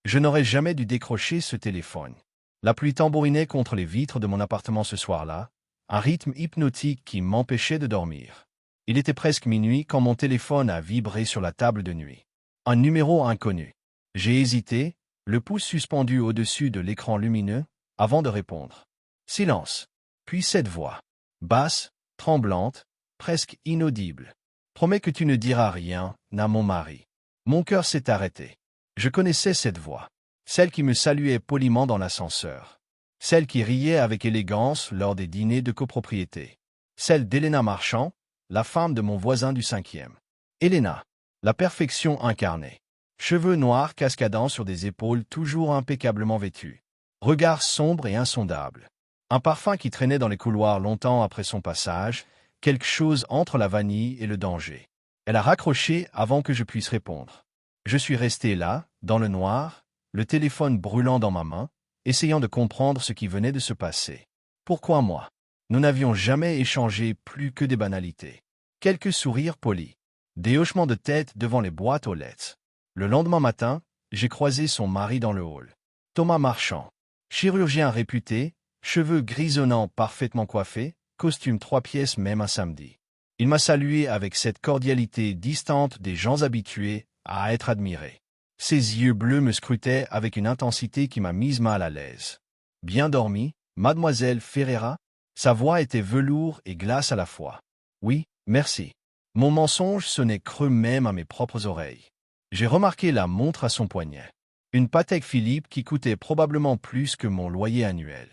Je n'aurais jamais dû décrocher ce téléphone. La pluie tambourinait contre les vitres de mon appartement ce soir-là, un rythme hypnotique qui m'empêchait de dormir. Il était presque minuit quand mon téléphone a vibré sur la table de nuit. Un numéro inconnu. J'ai hésité, le pouce suspendu au-dessus de l'écran lumineux, avant de répondre. Silence. Puis cette voix. Basse, tremblante, presque inaudible. Promets que tu ne diras rien, à mon mari. Mon cœur s'est arrêté. Je connaissais cette voix. Celle qui me saluait poliment dans l'ascenseur. Celle qui riait avec élégance lors des dîners de copropriété. Celle d'Elena Marchand, la femme de mon voisin du 5e. Elena, la perfection incarnée. Cheveux noirs cascadant sur des épaules toujours impeccablement vêtues. Regard sombre et insondable. Un parfum qui traînait dans les couloirs longtemps après son passage, quelque chose entre la vanille et le danger. Elle a raccroché avant que je puisse répondre. Je suis resté là, dans le noir, le téléphone brûlant dans ma main, essayant de comprendre ce qui venait de se passer. Pourquoi moi? Nous n'avions jamais échangé plus que des banalités. Quelques sourires polis. Des hochements de tête devant les boîtes aux lettres. Le lendemain matin, j'ai croisé son mari dans le hall. Thomas Marchand. Chirurgien réputé, cheveux grisonnants parfaitement coiffés, costume 3 pièces même un samedi. Il m'a salué avec cette cordialité distante des gens habitués à être admirés. Ses yeux bleus me scrutaient avec une intensité qui m'a mise mal à l'aise. Bien dormi, mademoiselle Ferreira? Sa voix était velours et glace à la fois. Oui, merci. Mon mensonge sonnait creux même à mes propres oreilles. J'ai remarqué la montre à son poignet. Une Patek Philippe qui coûtait probablement plus que mon loyer annuel.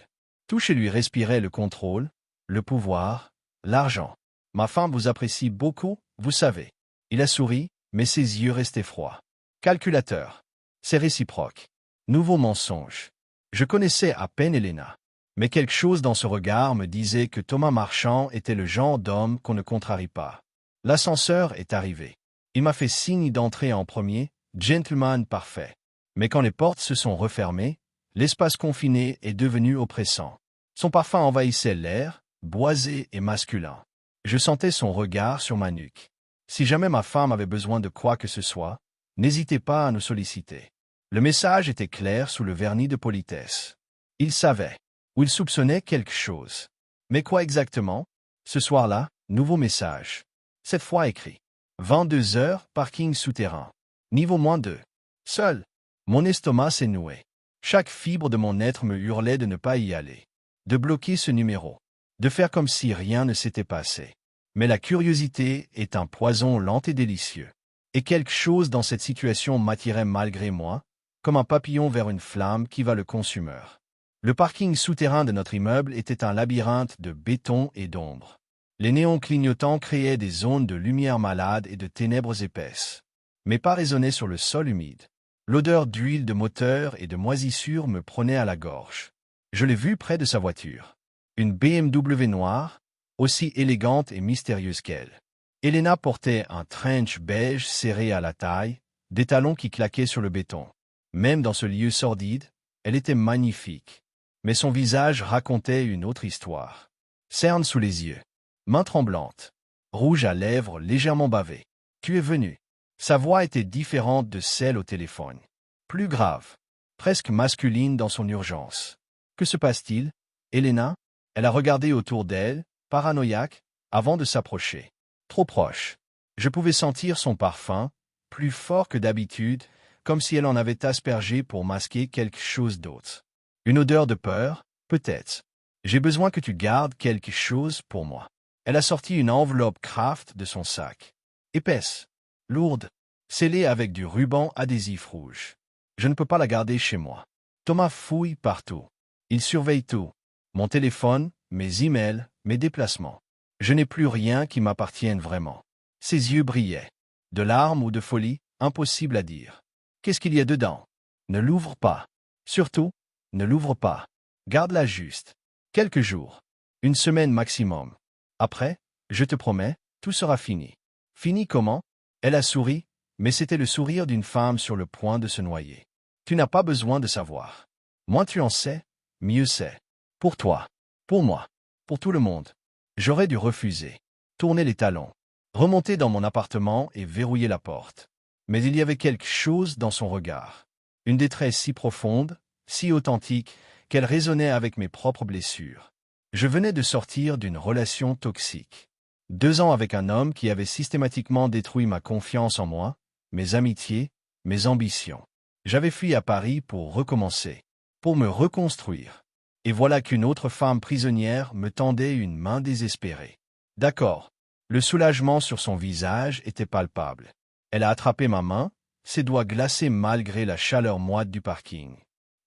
Tout chez lui respirait le contrôle, le pouvoir, l'argent. Ma femme vous apprécie beaucoup, vous savez. Il a souri, mais ses yeux restaient froids. Calculateur. C'est réciproque. Nouveau mensonge. Je connaissais à peine Elena. Mais quelque chose dans ce regard me disait que Thomas Marchand était le genre d'homme qu'on ne contrarie pas. L'ascenseur est arrivé. Il m'a fait signe d'entrer en premier, gentleman parfait. Mais quand les portes se sont refermées, l'espace confiné est devenu oppressant. Son parfum envahissait l'air, boisé et masculin. Je sentais son regard sur ma nuque. Si jamais ma femme avait besoin de quoi que ce soit, n'hésitez pas à nous solliciter. Le message était clair sous le vernis de politesse. Il savait, ou il soupçonnait quelque chose. Mais quoi exactement? Ce soir-là, nouveau message. Cette fois écrit. 22 heures, parking souterrain. Niveau -2. Seul. Mon estomac s'est noué. Chaque fibre de mon être me hurlait de ne pas y aller. De bloquer ce numéro. De faire comme si rien ne s'était passé. Mais la curiosité est un poison lent et délicieux. Et quelque chose dans cette situation m'attirait malgré moi, comme un papillon vers une flamme qui va le consumeur. Le parking souterrain de notre immeuble était un labyrinthe de béton et d'ombre. Les néons clignotants créaient des zones de lumière malade et de ténèbres épaisses. Mes pas résonnaient sur le sol humide. L'odeur d'huile de moteur et de moisissure me prenait à la gorge. Je l'ai vue près de sa voiture. Une BMW noire, aussi élégante et mystérieuse qu'elle. Elena portait un trench beige serré à la taille, des talons qui claquaient sur le béton. Même dans ce lieu sordide, elle était magnifique. Mais son visage racontait une autre histoire. Cerne sous les yeux. Main tremblante. Rouge à lèvres légèrement bavées. Tu es venu. Sa voix était différente de celle au téléphone. Plus grave. Presque masculine dans son urgence. Que se passe-t-il, Elena? Elle a regardé autour d'elle, paranoïaque, avant de s'approcher. Trop proche. Je pouvais sentir son parfum, plus fort que d'habitude, comme si elle en avait aspergé pour masquer quelque chose d'autre. Une odeur de peur, peut-être. J'ai besoin que tu gardes quelque chose pour moi. Elle a sorti une enveloppe Kraft de son sac. Épaisse, lourde, scellée avec du ruban adhésif rouge. Je ne peux pas la garder chez moi. Thomas fouille partout. Il surveille tout. Mon téléphone, mes emails, mes déplacements. Je n'ai plus rien qui m'appartienne vraiment. Ses yeux brillaient. De larmes ou de folie, impossible à dire. Qu'est-ce qu'il y a dedans? Ne l'ouvre pas. Surtout, ne l'ouvre pas. Garde-la juste. Quelques jours. Une semaine maximum. Après, je te promets, tout sera fini. Fini comment? Elle a souri, mais c'était le sourire d'une femme sur le point de se noyer. Tu n'as pas besoin de savoir. Moins tu en sais, mieux c'est. Pour toi, pour moi, pour tout le monde. J'aurais dû refuser. Tourner les talons. Remonter dans mon appartement et verrouiller la porte. Mais il y avait quelque chose dans son regard. Une détresse si profonde, si authentique, qu'elle résonnait avec mes propres blessures. Je venais de sortir d'une relation toxique. 2 ans avec un homme qui avait systématiquement détruit ma confiance en moi, mes amitiés, mes ambitions. J'avais fui à Paris pour recommencer, pour me reconstruire. Et voilà qu'une autre femme prisonnière me tendait une main désespérée. D'accord. Le soulagement sur son visage était palpable. Elle a attrapé ma main, ses doigts glacés malgré la chaleur moite du parking.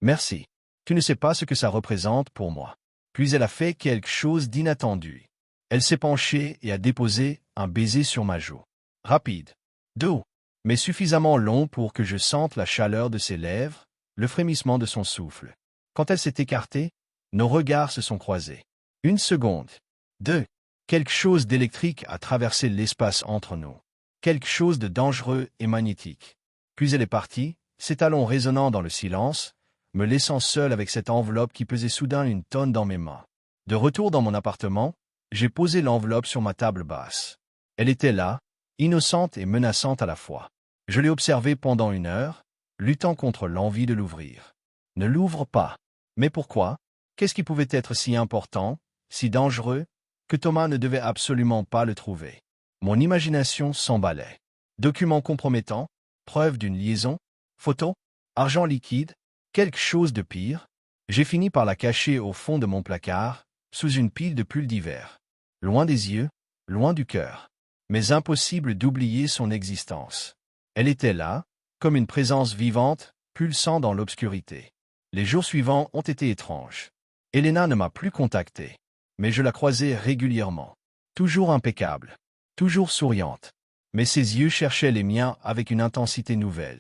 Merci. Tu ne sais pas ce que ça représente pour moi. Puis elle a fait quelque chose d'inattendu. Elle s'est penchée et a déposé un baiser sur ma joue. Rapide, doux, mais suffisamment long pour que je sente la chaleur de ses lèvres, le frémissement de son souffle. Quand elle s'est écartée, nos regards se sont croisés. 1 seconde. 2. Quelque chose d'électrique a traversé l'espace entre nous. Quelque chose de dangereux et magnétique. Puis elle est partie, ses talons résonnant dans le silence, me laissant seul avec cette enveloppe qui pesait soudain 1 tonne dans mes mains. De retour dans mon appartement, j'ai posé l'enveloppe sur ma table basse. Elle était là, innocente et menaçante à la fois. Je l'ai observée pendant 1 heure, luttant contre l'envie de l'ouvrir. Ne l'ouvre pas. Mais pourquoi? Qu'est-ce qui pouvait être si important, si dangereux, que Thomas ne devait absolument pas le trouver? Mon imagination s'emballait. Documents compromettants, preuves d'une liaison, photos, argent liquide, quelque chose de pire. J'ai fini par la cacher au fond de mon placard, sous une pile de pulls d'hiver. Loin des yeux, loin du cœur. Mais impossible d'oublier son existence. Elle était là, comme une présence vivante, pulsant dans l'obscurité. Les jours suivants ont été étranges. Elena ne m'a plus contacté, mais je la croisais régulièrement. Toujours impeccable, toujours souriante. Mais ses yeux cherchaient les miens avec une intensité nouvelle.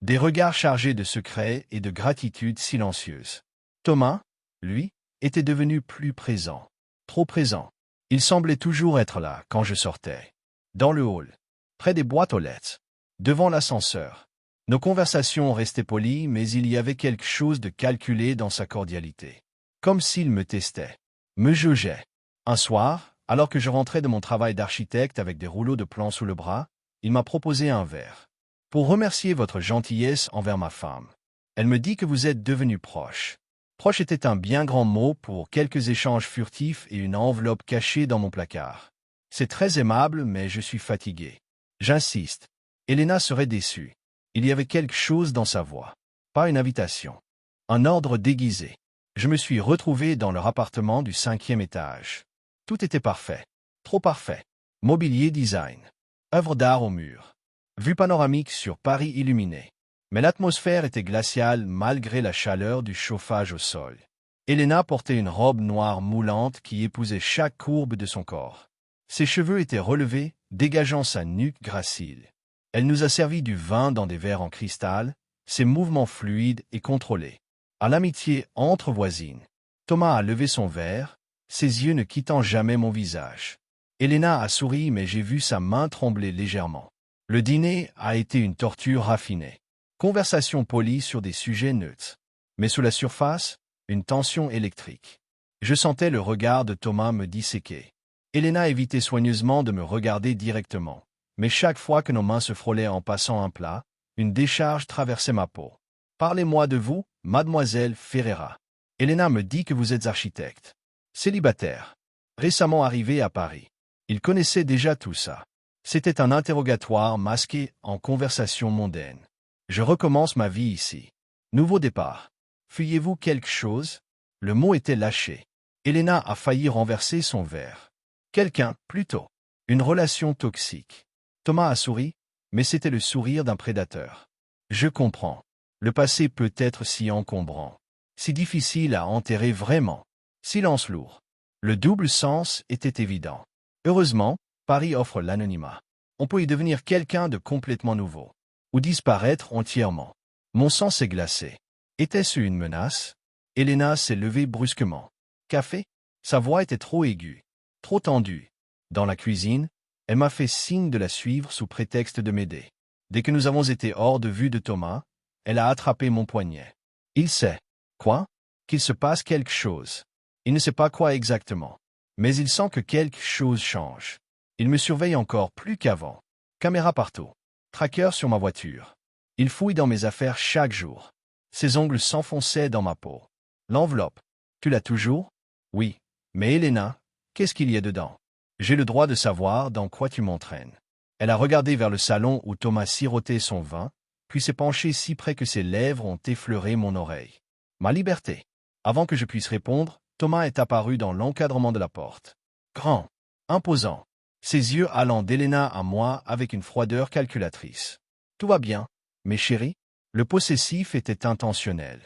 Des regards chargés de secrets et de gratitude silencieuse. Thomas, lui, était devenu plus présent. Trop présent. Il semblait toujours être là quand je sortais. Dans le hall, près des boîtes aux lettres, devant l'ascenseur. Nos conversations restaient polies, mais il y avait quelque chose de calculé dans sa cordialité. Comme s'il me testait, me jaugeait. Un soir, alors que je rentrais de mon travail d'architecte avec des rouleaux de plans sous le bras, il m'a proposé un verre. Pour remercier votre gentillesse envers ma femme. Elle me dit que vous êtes devenus proches. Proche était un bien grand mot pour quelques échanges furtifs et une enveloppe cachée dans mon placard. C'est très aimable, mais je suis fatigué. J'insiste. Elena serait déçue. Il y avait quelque chose dans sa voix. Pas une invitation. Un ordre déguisé. Je me suis retrouvé dans leur appartement du 5e étage. Tout était parfait. Trop parfait. Mobilier design. Œuvres d'art au mur. Vue panoramique sur Paris illuminée. Mais l'atmosphère était glaciale malgré la chaleur du chauffage au sol. Elena portait une robe noire moulante qui épousait chaque courbe de son corps. Ses cheveux étaient relevés, dégageant sa nuque gracile. Elle nous a servi du vin dans des verres en cristal, ses mouvements fluides et contrôlés. À l'amitié entre voisines. Thomas a levé son verre, ses yeux ne quittant jamais mon visage. Elena a souri, mais j'ai vu sa main trembler légèrement. Le dîner a été une torture raffinée. Conversation polie sur des sujets neutres. Mais sous la surface, une tension électrique. Je sentais le regard de Thomas me disséquer. Elena évitait soigneusement de me regarder directement. Mais chaque fois que nos mains se frôlaient en passant un plat, une décharge traversait ma peau. Parlez-moi de vous, mademoiselle Ferreira. Elena me dit que vous êtes architecte. Célibataire. Récemment arrivé à Paris. Il connaissait déjà tout ça. C'était un interrogatoire masqué en conversation mondaine. Je recommence ma vie ici. Nouveau départ. Fuyez-vous quelque chose? Le mot était lâché. Elena a failli renverser son verre. Quelqu'un, plutôt. Une relation toxique. Thomas a souri, mais c'était le sourire d'un prédateur. Je comprends. Le passé peut être si encombrant. Si difficile à enterrer vraiment. Silence lourd. Le double sens était évident. Heureusement, Paris offre l'anonymat. On peut y devenir quelqu'un de complètement nouveau. Ou disparaître entièrement. Mon sang s'est glacé. Était-ce une menace? Elena s'est levée brusquement. Café? Sa voix était trop aiguë. Trop tendue. Dans la cuisine, elle m'a fait signe de la suivre sous prétexte de m'aider. Dès que nous avons été hors de vue de Thomas, elle a attrapé mon poignet. Il sait. Quoi? Qu'il se passe quelque chose. Il ne sait pas quoi exactement. Mais il sent que quelque chose change. Il me surveille encore plus qu'avant. Caméra partout. Tracker sur ma voiture. Il fouille dans mes affaires chaque jour. Ses ongles s'enfonçaient dans ma peau. L'enveloppe. Tu l'as toujours? Oui. Mais Elena, qu'est-ce qu'il y a dedans? J'ai le droit de savoir dans quoi tu m'entraînes. Elle a regardé vers le salon où Thomas sirotait son vin, puis s'est penchée si près que ses lèvres ont effleuré mon oreille. Ma liberté. Avant que je puisse répondre, Thomas est apparu dans l'encadrement de la porte. Grand, imposant, ses yeux allant d'Elena à moi avec une froideur calculatrice. Tout va bien, mes chéris? Le possessif était intentionnel,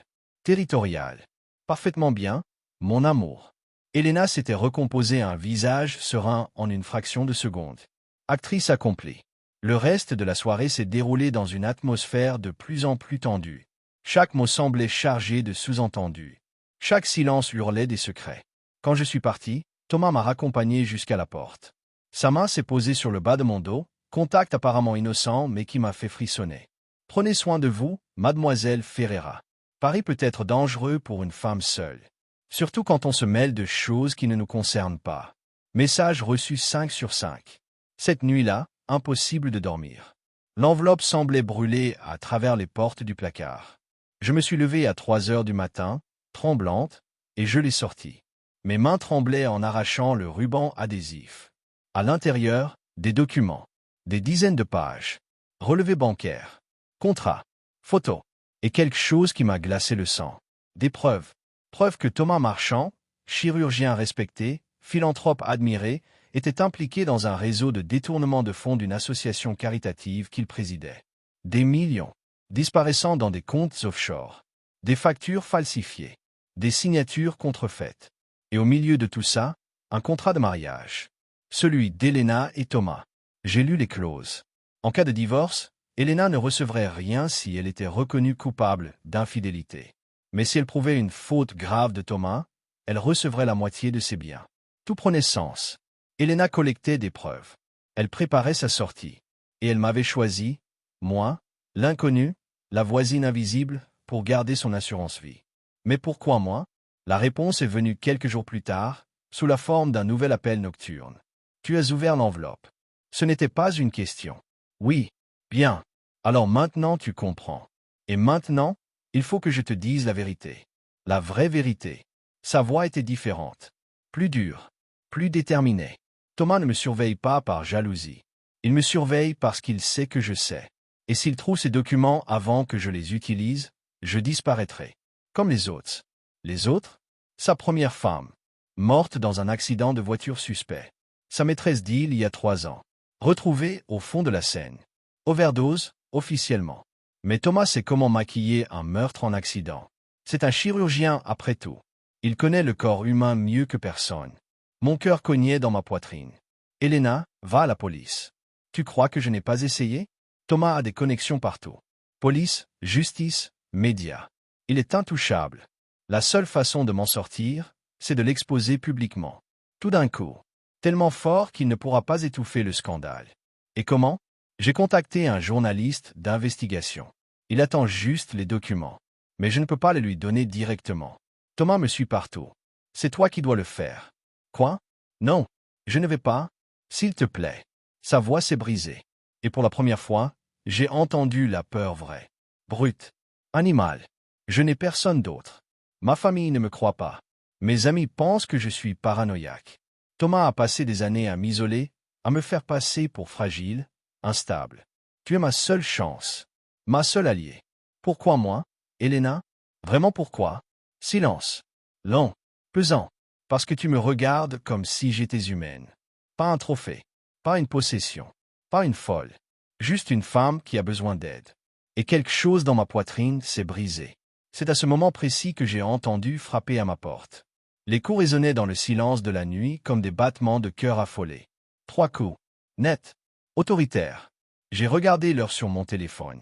territorial. Parfaitement bien, mon amour. Elena s'était recomposé un visage serein en une fraction de seconde. Actrice accomplie. Le reste de la soirée s'est déroulé dans une atmosphère de plus en plus tendue. Chaque mot semblait chargé de sous-entendus. Chaque silence hurlait des secrets. Quand je suis parti, Thomas m'a raccompagné jusqu'à la porte. Sa main s'est posée sur le bas de mon dos, contact apparemment innocent mais qui m'a fait frissonner. Prenez soin de vous, mademoiselle Ferreira. Paris peut être dangereux pour une femme seule. Surtout quand on se mêle de choses qui ne nous concernent pas. Message reçu 5 sur 5. Cette nuit-là, impossible de dormir. L'enveloppe semblait brûler à travers les portes du placard. Je me suis levé à 3 heures du matin, tremblante, et je l'ai sortie. Mes mains tremblaient en arrachant le ruban adhésif. À l'intérieur, des documents, des dizaines de pages, relevés bancaires, contrats, photos, et quelque chose qui m'a glacé le sang. Des preuves. Preuves que Thomas Marchand, chirurgien respecté, philanthrope admiré, était impliqué dans un réseau de détournement de fonds d'une association caritative qu'il présidait. Des millions, disparaissant dans des comptes offshore. Des factures falsifiées. Des signatures contrefaites. Et au milieu de tout ça, un contrat de mariage. Celui d'Elena et Thomas. J'ai lu les clauses. En cas de divorce, Elena ne recevrait rien si elle était reconnue coupable d'infidélité. Mais si elle prouvait une faute grave de Thomas, elle recevrait la moitié de ses biens. Tout prenait sens. Elena collectait des preuves. Elle préparait sa sortie. Et elle m'avait choisi, moi, l'inconnu, la voisine invisible, pour garder son assurance-vie. Mais pourquoi moi? La réponse est venue quelques jours plus tard, sous la forme d'un nouvel appel nocturne. Tu as ouvert l'enveloppe. Ce n'était pas une question. Oui, bien. Alors maintenant tu comprends. Et maintenant, il faut que je te dise la vérité. La vraie vérité. Sa voix était différente. Plus dure. Plus déterminée. Thomas ne me surveille pas par jalousie. Il me surveille parce qu'il sait que je sais. Et s'il trouve ces documents avant que je les utilise, je disparaîtrai. Comme les autres. Les autres? Sa première femme. Morte dans un accident de voiture suspect. Sa maîtresse d'île il y a 3 ans. Retrouvée au fond de la Seine. Overdose, officiellement. Mais Thomas sait comment maquiller un meurtre en accident. C'est un chirurgien après tout. Il connaît le corps humain mieux que personne. Mon cœur cognait dans ma poitrine. Elena, va à la police. Tu crois que je n'ai pas essayé? Thomas a des connexions partout. Police, justice, médias. Il est intouchable. La seule façon de m'en sortir, c'est de l'exposer publiquement. Tout d'un coup. Tellement fort qu'il ne pourra pas étouffer le scandale. Et comment? J'ai contacté un journaliste d'investigation. Il attend juste les documents. Mais je ne peux pas les lui donner directement. Thomas me suit partout. C'est toi qui dois le faire. Quoi? Non, je ne vais pas. S'il te plaît. Sa voix s'est brisée. Et pour la première fois, j'ai entendu la peur vraie. Brute. Animal. Je n'ai personne d'autre. Ma famille ne me croit pas. Mes amis pensent que je suis paranoïaque. Thomas a passé des années à m'isoler, à me faire passer pour fragile, instable. Tu es ma seule chance. Ma seule alliée. Pourquoi moi, Elena? Vraiment pourquoi? Silence. Long. Pesant. Parce que tu me regardes comme si j'étais humaine. Pas un trophée. Pas une possession. Pas une folle. Juste une femme qui a besoin d'aide. Et quelque chose dans ma poitrine s'est brisé. C'est à ce moment précis que j'ai entendu frapper à ma porte. Les coups résonnaient dans le silence de la nuit comme des battements de cœur affolés. 3 coups. Net. Autoritaire. J'ai regardé l'heure sur mon téléphone.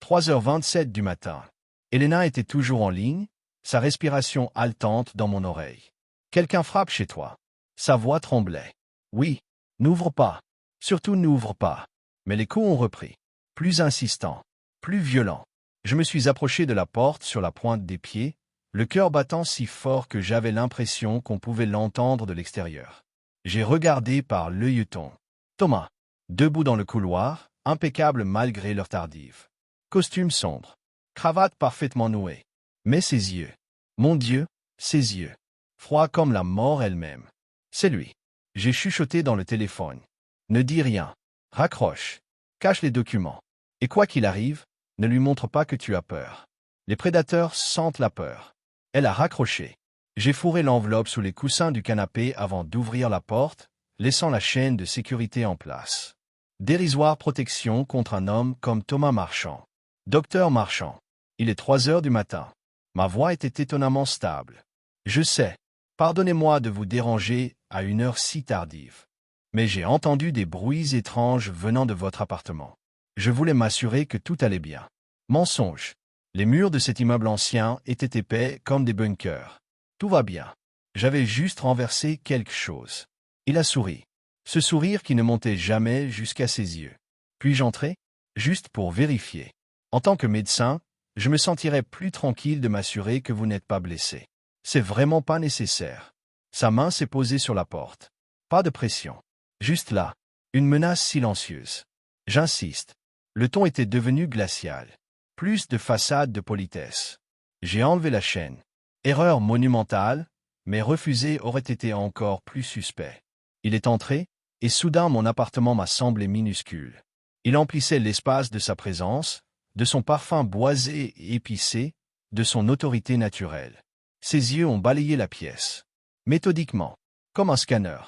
3h27 du matin. Elena était toujours en ligne, sa respiration haletante dans mon oreille. Quelqu'un frappe chez toi. Sa voix tremblait. Oui. N'ouvre pas. Surtout n'ouvre pas. Mais les coups ont repris. Plus insistants. Plus violents. Je me suis approché de la porte sur la pointe des pieds, le cœur battant si fort que j'avais l'impression qu'on pouvait l'entendre de l'extérieur. J'ai regardé par l'œilleton. Thomas. Debout dans le couloir, impeccable malgré l'heure tardive. Costume sombre. Cravate parfaitement nouée. Mais ses yeux. Mon Dieu, ses yeux. Froids comme la mort elle-même. C'est lui. J'ai chuchoté dans le téléphone. Ne dis rien. Raccroche. Cache les documents. Et quoi qu'il arrive, ne lui montre pas que tu as peur. Les prédateurs sentent la peur. Elle a raccroché. J'ai fourré l'enveloppe sous les coussins du canapé avant d'ouvrir la porte, laissant la chaîne de sécurité en place. Dérisoire protection contre un homme comme Thomas Marchand. Docteur Marchand. Il est 3 heures du matin. Ma voix était étonnamment stable. Je sais. Pardonnez-moi de vous déranger à une heure si tardive. Mais j'ai entendu des bruits étranges venant de votre appartement. Je voulais m'assurer que tout allait bien. Mensonge. Les murs de cet immeuble ancien étaient épais comme des bunkers. Tout va bien. J'avais juste renversé quelque chose. Il a souri. Ce sourire qui ne montait jamais jusqu'à ses yeux. Puis-je entrer? Juste pour vérifier. En tant que médecin, je me sentirais plus tranquille de m'assurer que vous n'êtes pas blessé. C'est vraiment pas nécessaire. Sa main s'est posée sur la porte. Pas de pression. Juste là. Une menace silencieuse. J'insiste. Le ton était devenu glacial. Plus de façade de politesse. J'ai enlevé la chaîne. Erreur monumentale, mais refuser aurait été encore plus suspect. Il est entré, et soudain mon appartement m'a semblé minuscule. Il emplissait l'espace de sa présence, de son parfum boisé et épicé, de son autorité naturelle. Ses yeux ont balayé la pièce. Méthodiquement, comme un scanner.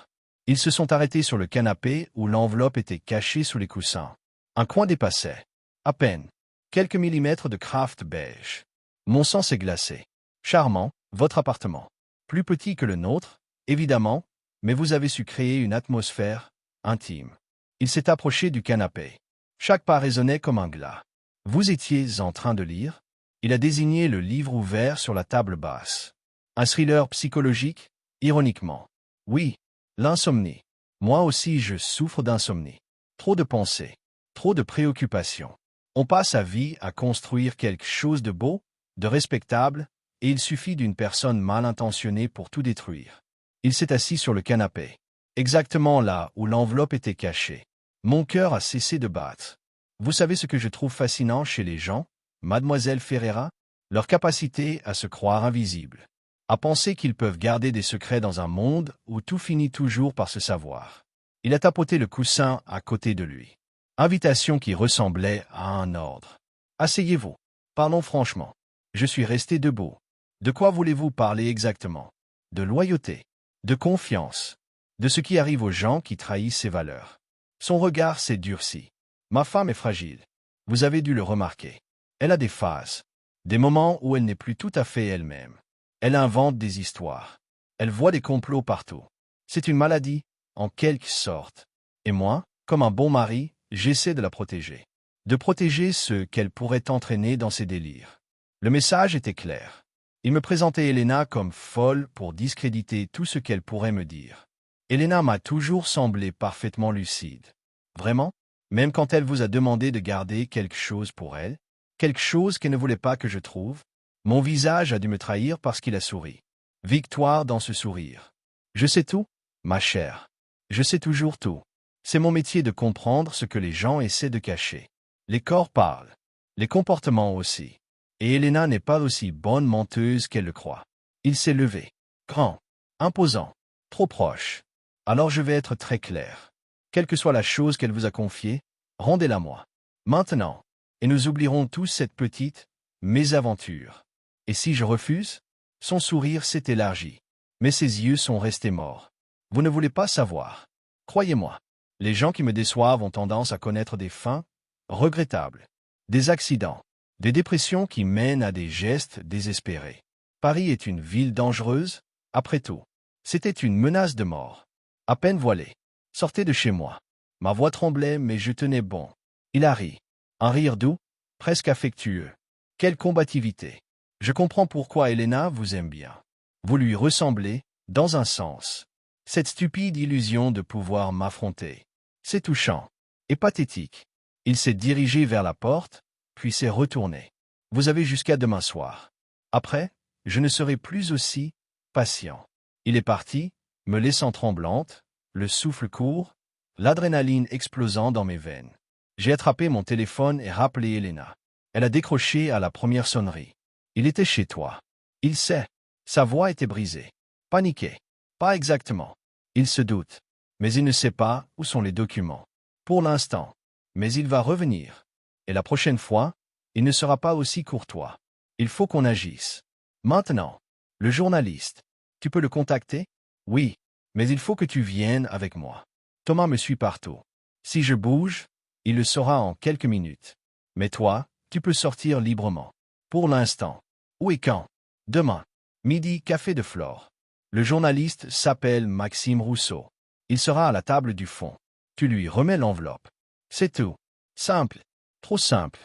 Ils se sont arrêtés sur le canapé où l'enveloppe était cachée sous les coussins. Un coin dépassait. À peine. Quelques millimètres de craft beige. Mon sang s'est glacé. Charmant, votre appartement. Plus petit que le nôtre, évidemment, mais vous avez su créer une atmosphère intime. Il s'est approché du canapé. Chaque pas résonnait comme un glas. Vous étiez en train de lire? Il a désigné le livre ouvert sur la table basse. Un thriller psychologique, ironiquement. Oui, l'insomnie. Moi aussi je souffre d'insomnie. Trop de pensées, trop de préoccupations. On passe sa vie à construire quelque chose de beau, de respectable, et il suffit d'une personne mal intentionnée pour tout détruire. Il s'est assis sur le canapé, exactement là où l'enveloppe était cachée. Mon cœur a cessé de battre. Vous savez ce que je trouve fascinant chez les gens, mademoiselle Ferreira? Leur capacité à se croire invisibles. À penser qu'ils peuvent garder des secrets dans un monde où tout finit toujours par se savoir. Il a tapoté le coussin à côté de lui. Invitation qui ressemblait à un ordre. Asseyez-vous. Parlons franchement. Je suis resté debout. De quoi voulez-vous parler exactement? De loyauté, de confiance, de ce qui arrive aux gens qui trahissent ses valeurs. Son regard s'est durci. Ma femme est fragile. Vous avez dû le remarquer. Elle a des phases, des moments où elle n'est plus tout à fait elle-même. Elle invente des histoires. Elle voit des complots partout. C'est une maladie, en quelque sorte. Et moi, comme un bon mari, j'essaie de la protéger. De protéger ce qu'elle pourrait entraîner dans ses délires. Le message était clair. Il me présentait Elena comme folle pour discréditer tout ce qu'elle pourrait me dire. Elena m'a toujours semblé parfaitement lucide. Vraiment? Même quand elle vous a demandé de garder quelque chose pour elle? Quelque chose qu'elle ne voulait pas que je trouve? Mon visage a dû me trahir parce qu'il a souri. Victoire dans ce sourire. Je sais tout, ma chère. Je sais toujours tout. C'est mon métier de comprendre ce que les gens essaient de cacher. Les corps parlent. Les comportements aussi. Et Elena n'est pas aussi bonne menteuse qu'elle le croit. Il s'est levé. Grand. Imposant. Trop proche. Alors je vais être très clair. Quelle que soit la chose qu'elle vous a confiée, rendez-la moi. Maintenant. Et nous oublierons tous cette petite mésaventure. Et si je refuse? Son sourire s'est élargi. Mais ses yeux sont restés morts. Vous ne voulez pas savoir. Croyez-moi. Les gens qui me déçoivent ont tendance à connaître des fins regrettables. Des accidents. Des dépressions qui mènent à des gestes désespérés. Paris est une ville dangereuse, après tout. C'était une menace de mort. À peine voilée. Sortez de chez moi. Ma voix tremblait, mais je tenais bon. Il a ri. Un rire doux, presque affectueux. Quelle combativité. Je comprends pourquoi Elena vous aime bien. Vous lui ressemblez, dans un sens. Cette stupide illusion de pouvoir m'affronter. C'est touchant. Et pathétique. Il s'est dirigé vers la porte, puis s'est retourné. Vous avez jusqu'à demain soir. Après, je ne serai plus aussi patient. Il est parti, me laissant tremblante, le souffle court, l'adrénaline explosant dans mes veines. J'ai attrapé mon téléphone et rappelé Elena. Elle a décroché à la première sonnerie. Il était chez toi. Il sait. Sa voix était brisée. Paniqué. Pas exactement. Il se doute. Mais il ne sait pas où sont les documents. Pour l'instant. Mais il va revenir. Et la prochaine fois, il ne sera pas aussi courtois. Il faut qu'on agisse. Maintenant. Le journaliste. Tu peux le contacter? Oui. Mais il faut que tu viennes avec moi. Thomas me suit partout. Si je bouge, il le saura en quelques minutes. Mais toi, tu peux sortir librement. Pour l'instant. Où et quand? Demain. Midi, café de Flore. Le journaliste s'appelle Maxime Rousseau. Il sera à la table du fond. Tu lui remets l'enveloppe. C'est tout. Simple. Trop simple.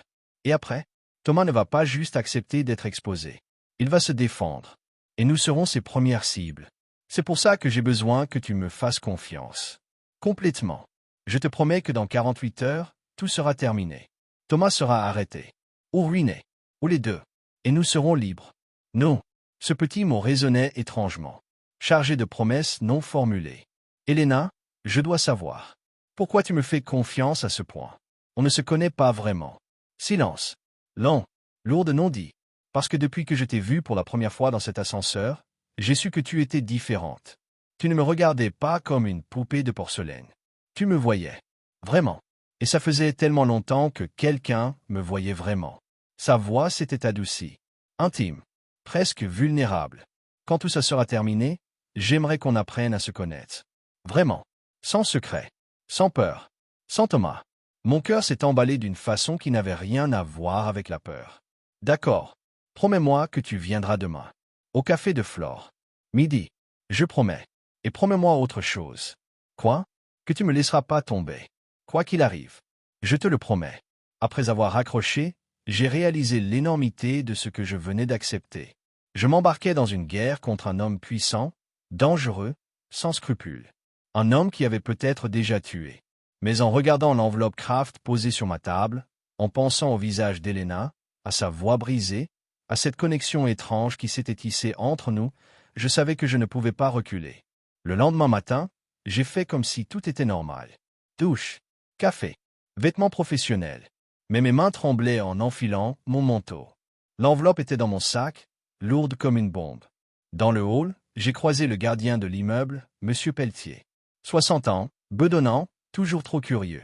Et après? Thomas ne va pas juste accepter d'être exposé. Il va se défendre. Et nous serons ses premières cibles. C'est pour ça que j'ai besoin que tu me fasses confiance. Complètement. Je te promets que dans 48 heures, tout sera terminé. Thomas sera arrêté. Ou ruiné. Ou les deux. Et nous serons libres. Non. Ce petit mot résonnait étrangement. Chargé de promesses non formulées. Elena, je dois savoir. Pourquoi tu me fais confiance à ce point? On ne se connaît pas vraiment. Silence. Lent. Lourd non dit. Parce que depuis que je t'ai vue pour la première fois dans cet ascenseur, j'ai su que tu étais différente. Tu ne me regardais pas comme une poupée de porcelaine. Tu me voyais. Vraiment. Et ça faisait tellement longtemps que quelqu'un me voyait vraiment. Sa voix s'était adoucie. Intime. Presque vulnérable. Quand tout ça sera terminé, j'aimerais qu'on apprenne à se connaître. Vraiment. Sans secret. Sans peur. Sans Thomas. Mon cœur s'est emballé d'une façon qui n'avait rien à voir avec la peur. D'accord. Promets-moi que tu viendras demain. Au café de Flore. Midi. Je promets. Et promets-moi autre chose. Quoi? Que tu me laisseras pas tomber. Quoi qu'il arrive. Je te le promets. Après avoir raccroché, j'ai réalisé l'énormité de ce que je venais d'accepter. Je m'embarquais dans une guerre contre un homme puissant, dangereux, sans scrupules. Un homme qui avait peut-être déjà tué. Mais en regardant l'enveloppe Kraft posée sur ma table, en pensant au visage d'Elena, à sa voix brisée, à cette connexion étrange qui s'était tissée entre nous, je savais que je ne pouvais pas reculer. Le lendemain matin, j'ai fait comme si tout était normal. Douche, café, vêtements professionnels. Mais mes mains tremblaient en enfilant mon manteau. L'enveloppe était dans mon sac, lourde comme une bombe. Dans le hall, j'ai croisé le gardien de l'immeuble, Monsieur Pelletier. 60 ans, bedonnant, toujours trop curieux.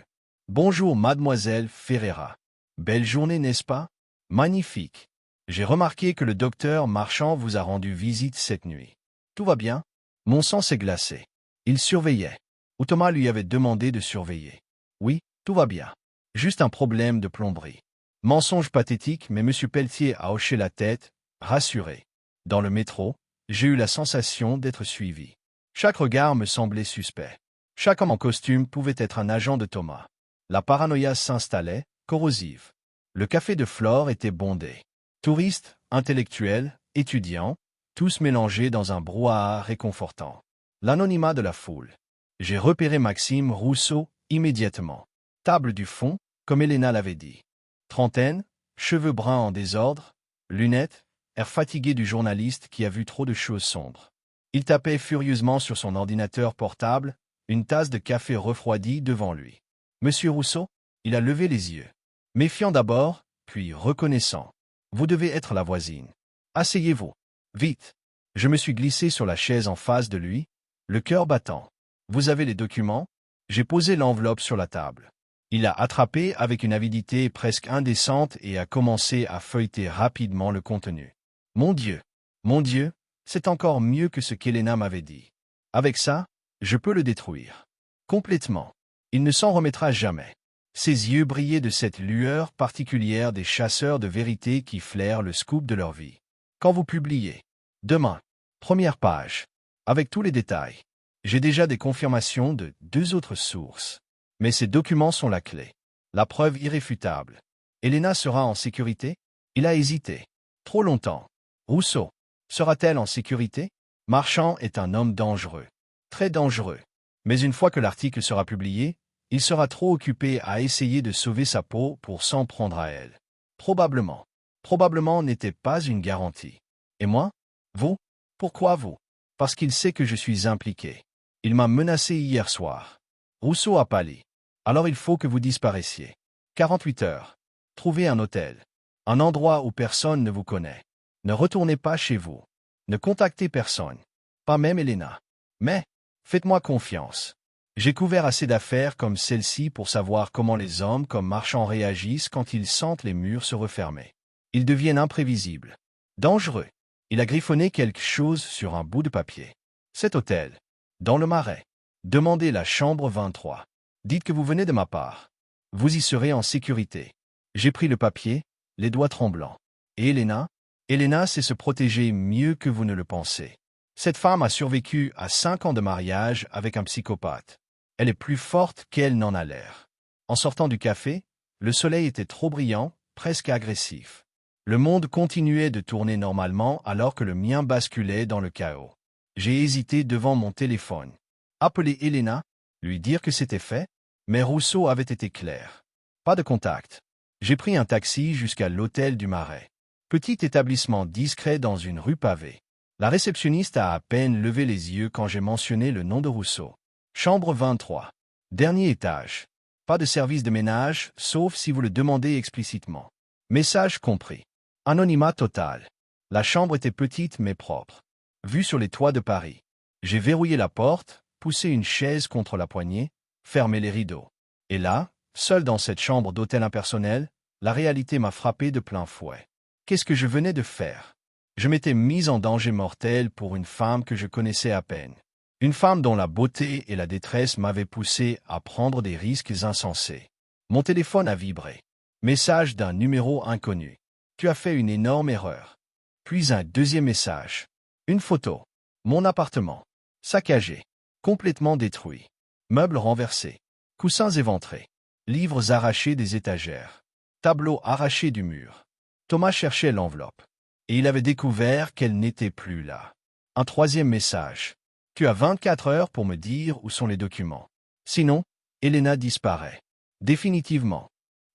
Bonjour, mademoiselle Ferreira. Belle journée, n'est-ce pas? Magnifique. J'ai remarqué que le docteur Marchand vous a rendu visite cette nuit. Tout va bien? Mon sang s'est glacé. Il surveillait. Ou Thomas lui avait demandé de surveiller. Oui, tout va bien. Juste un problème de plomberie. Mensonge pathétique, mais M. Pelletier a hoché la tête, rassuré. Dans le métro, j'ai eu la sensation d'être suivi. Chaque regard me semblait suspect. Chaque homme en costume pouvait être un agent de Thomas. La paranoïa s'installait, corrosive. Le café de Flore était bondé. Touristes, intellectuels, étudiants, tous mélangés dans un brouhaha réconfortant. L'anonymat de la foule. J'ai repéré Maxime Rousseau immédiatement. Table du fond, comme Elena l'avait dit. Trentaine, cheveux bruns en désordre, lunettes, air fatigué du journaliste qui a vu trop de choses sombres. Il tapait furieusement sur son ordinateur portable, une tasse de café refroidie devant lui. Monsieur Rousseau, il a levé les yeux. Méfiant d'abord, puis reconnaissant. Vous devez être la voisine. Asseyez-vous. Vite. Je me suis glissé sur la chaise en face de lui, le cœur battant. Vous avez les documents? J'ai posé l'enveloppe sur la table. Il l'a attrapé avec une avidité presque indécente et a commencé à feuilleter rapidement le contenu. Mon Dieu, c'est encore mieux que ce qu'Elena m'avait dit. Avec ça, je peux le détruire. Complètement. Il ne s'en remettra jamais. Ses yeux brillaient de cette lueur particulière des chasseurs de vérité qui flairent le scoop de leur vie. Quand vous publiez. Demain. Première page. Avec tous les détails. J'ai déjà des confirmations de 2 autres sources. Mais ces documents sont la clé. La preuve irréfutable. Elena sera en sécurité? Il a hésité. Trop longtemps. Rousseau. Sera-t-elle en sécurité? Marchand est un homme dangereux. Très dangereux. Mais une fois que l'article sera publié, il sera trop occupé à essayer de sauver sa peau pour s'en prendre à elle. Probablement. Probablement n'était pas une garantie. Et moi? Vous? Pourquoi vous? Parce qu'il sait que je suis impliqué. Il m'a menacé hier soir. Rousseau a pâli. Alors il faut que vous disparaissiez. 48 heures. Trouvez un hôtel. Un endroit où personne ne vous connaît. Ne retournez pas chez vous. Ne contactez personne. Pas même Elena. Mais, faites-moi confiance. J'ai couvert assez d'affaires comme celle-ci pour savoir comment les hommes comme marchands réagissent quand ils sentent les murs se refermer. Ils deviennent imprévisibles. Dangereux. Il a griffonné quelque chose sur un bout de papier. Cet hôtel. Dans le Marais. Demandez la chambre 23. Dites que vous venez de ma part. Vous y serez en sécurité. J'ai pris le papier, les doigts tremblants. Et Elena? Elena sait se protéger mieux que vous ne le pensez. Cette femme a survécu à 5 ans de mariage avec un psychopathe. Elle est plus forte qu'elle n'en a l'air. En sortant du café, le soleil était trop brillant, presque agressif. Le monde continuait de tourner normalement alors que le mien basculait dans le chaos. J'ai hésité devant mon téléphone. Appeler Elena, lui dire que c'était fait, mais Rousseau avait été clair. Pas de contact. J'ai pris un taxi jusqu'à l'hôtel du Marais. Petit établissement discret dans une rue pavée. La réceptionniste a à peine levé les yeux quand j'ai mentionné le nom de Rousseau. Chambre 23. Dernier étage. Pas de service de ménage, sauf si vous le demandez explicitement. Message compris. Anonymat total. La chambre était petite mais propre. Vue sur les toits de Paris. J'ai verrouillé la porte, poussé une chaise contre la poignée, fermé les rideaux. Et là, seul dans cette chambre d'hôtel impersonnel, la réalité m'a frappé de plein fouet. Qu'est-ce que je venais de faire? Je m'étais mis en danger mortel pour une femme que je connaissais à peine. Une femme dont la beauté et la détresse m'avaient poussé à prendre des risques insensés. Mon téléphone a vibré. Message d'un numéro inconnu. Tu as fait une énorme erreur. Puis un deuxième message. Une photo. Mon appartement. Saccagé. Complètement détruit. Meubles renversés. Coussins éventrés. Livres arrachés des étagères. Tableaux arrachés du mur. Thomas cherchait l'enveloppe. Et il avait découvert qu'elle n'était plus là. Un troisième message. Tu as 24 heures pour me dire où sont les documents. Sinon, Elena disparaît. Définitivement.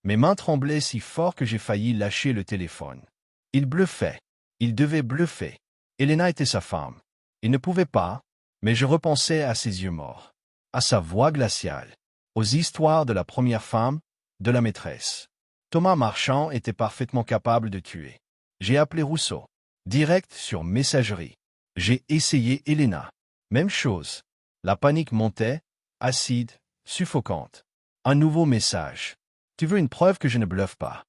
Mes mains tremblaient si fort que j'ai failli lâcher le téléphone. Il bluffait. Il devait bluffer. Elena était sa femme. Il ne pouvait pas, mais je repensais à ses yeux morts, à sa voix glaciale, aux histoires de la première femme, de la maîtresse. Thomas Marchand était parfaitement capable de tuer. J'ai appelé Rousseau. Direct sur messagerie. J'ai essayé Elena. Même chose. La panique montait, acide, suffocante. Un nouveau message. Tu veux une preuve que je ne bluffe pas.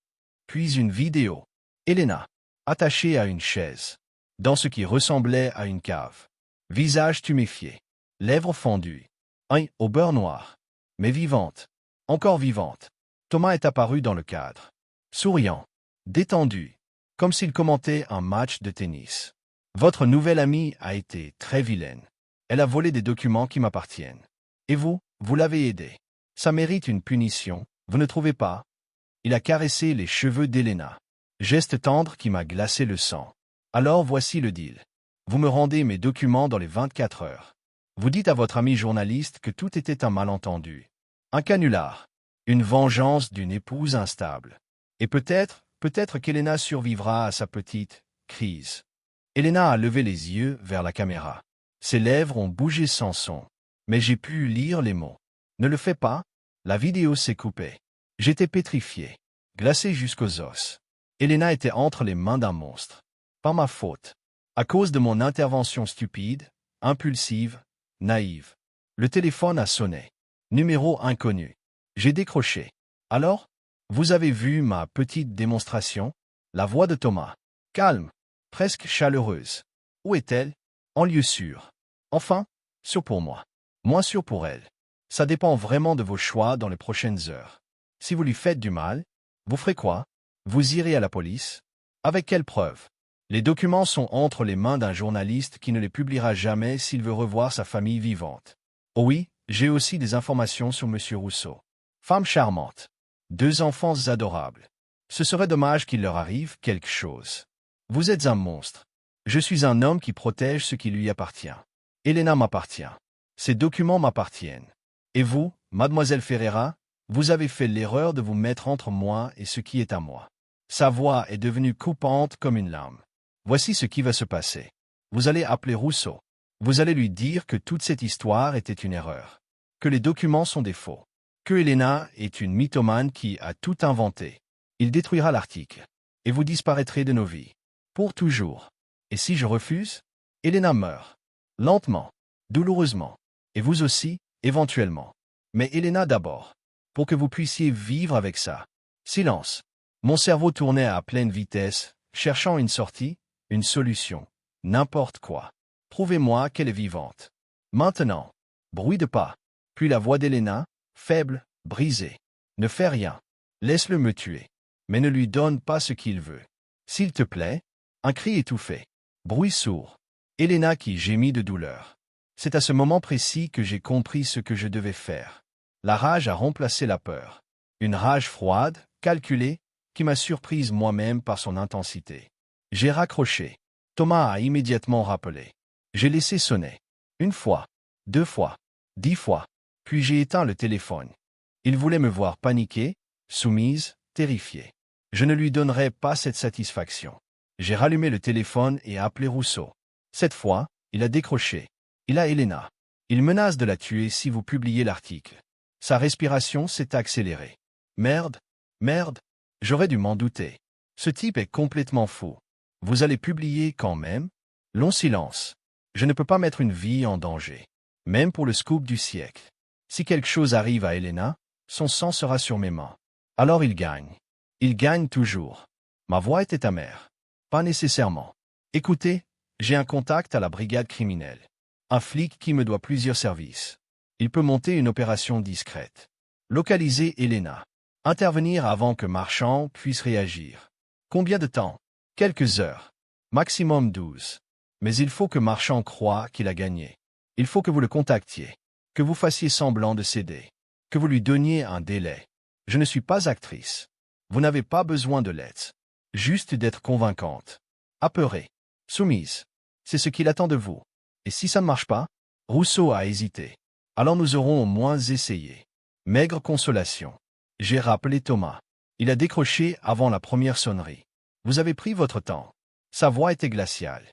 Puis une vidéo. Elena, attachée à une chaise. Dans ce qui ressemblait à une cave. Visage tuméfié. Lèvres fendues. Œil au beurre noir. Mais vivante. Encore vivante. Thomas est apparu dans le cadre. Souriant. Détendu. Comme s'il commentait un match de tennis. Votre nouvelle amie a été très vilaine. Elle a volé des documents qui m'appartiennent. Et vous l'avez aidée. Ça mérite une punition, vous ne trouvez pas? Il a caressé les cheveux d'Elena. Geste tendre qui m'a glacé le sang. Alors voici le deal. Vous me rendez mes documents dans les 24 heures. Vous dites à votre ami journaliste que tout était un malentendu. Un canular. Une vengeance d'une épouse instable. Et peut-être qu'Elena survivra à sa petite crise. Elena a levé les yeux vers la caméra. Ses lèvres ont bougé sans son. Mais j'ai pu lire les mots. Ne le fais pas, la vidéo s'est coupée. J'étais pétrifié, glacé jusqu'aux os. Elena était entre les mains d'un monstre. Pas ma faute. À cause de mon intervention stupide, impulsive, naïve. Le téléphone a sonné. Numéro inconnu. J'ai décroché. Alors, vous avez vu ma petite démonstration? La voix de Thomas. Calme, presque chaleureuse. Où est-elle? En lieu sûr. Enfin, sûr pour moi. Moins sûr pour elle. Ça dépend vraiment de vos choix dans les prochaines heures. Si vous lui faites du mal, vous ferez quoi? Vous irez à la police? Avec quelle preuve? Les documents sont entre les mains d'un journaliste qui ne les publiera jamais s'il veut revoir sa famille vivante. Oh oui, j'ai aussi des informations sur M. Rousseau. Femme charmante. 2 enfants adorables. Ce serait dommage qu'il leur arrive quelque chose. Vous êtes un monstre. Je suis un homme qui protège ce qui lui appartient. Elena m'appartient. Ces documents m'appartiennent. Et vous, mademoiselle Ferreira, vous avez fait l'erreur de vous mettre entre moi et ce qui est à moi. Sa voix est devenue coupante comme une lame. Voici ce qui va se passer. Vous allez appeler Rousseau. Vous allez lui dire que toute cette histoire était une erreur. Que les documents sont des faux. Que Elena est une mythomane qui a tout inventé. Il détruira l'article. Et vous disparaîtrez de nos vies. Pour toujours. Et si je refuse? Elena meurt. Lentement. Douloureusement. Et vous aussi, éventuellement. Mais Elena d'abord. Pour que vous puissiez vivre avec ça. Silence. Mon cerveau tournait à pleine vitesse, cherchant une sortie, une solution. N'importe quoi. Prouvez-moi qu'elle est vivante. Maintenant. Bruit de pas. Puis la voix d'Elena, faible, brisée. Ne fais rien. Laisse-le me tuer. Mais ne lui donne pas ce qu'il veut. S'il te plaît. Un cri étouffé. Bruit sourd. Elena qui gémit de douleur. C'est à ce moment précis que j'ai compris ce que je devais faire. La rage a remplacé la peur. Une rage froide, calculée, qui m'a surprise moi-même par son intensité. J'ai raccroché. Thomas a immédiatement rappelé. J'ai laissé sonner. 1 fois, 2 fois, 10 fois, puis j'ai éteint le téléphone. Il voulait me voir paniquer, soumise, terrifiée. Je ne lui donnerai pas cette satisfaction. J'ai rallumé le téléphone et appelé Rousseau. Cette fois, il a décroché. Il a Elena. Il menace de la tuer si vous publiez l'article. Sa respiration s'est accélérée. Merde, merde, j'aurais dû m'en douter. Ce type est complètement fou. Vous allez publier quand même? Long silence. Je ne peux pas mettre une vie en danger. Même pour le scoop du siècle. Si quelque chose arrive à Elena, son sang sera sur mes mains. Alors il gagne. Il gagne toujours. Ma voix était amère. Pas nécessairement. Écoutez, j'ai un contact à la brigade criminelle. Un flic qui me doit plusieurs services. Il peut monter une opération discrète. Localiser Elena. Intervenir avant que Marchand puisse réagir. Combien de temps? Quelques heures. Maximum 12. Mais il faut que Marchand croie qu'il a gagné. Il faut que vous le contactiez. Que vous fassiez semblant de céder. Que vous lui donniez un délai. Je ne suis pas actrice. Vous n'avez pas besoin de l'aide. Juste d'être convaincante. Apeurée. Soumise. C'est ce qu'il attend de vous. Et si ça ne marche pas? Rousseau a hésité. Alors nous aurons au moins essayé. Maigre consolation. J'ai rappelé Thomas. Il a décroché avant la première sonnerie. Vous avez pris votre temps. Sa voix était glaciale.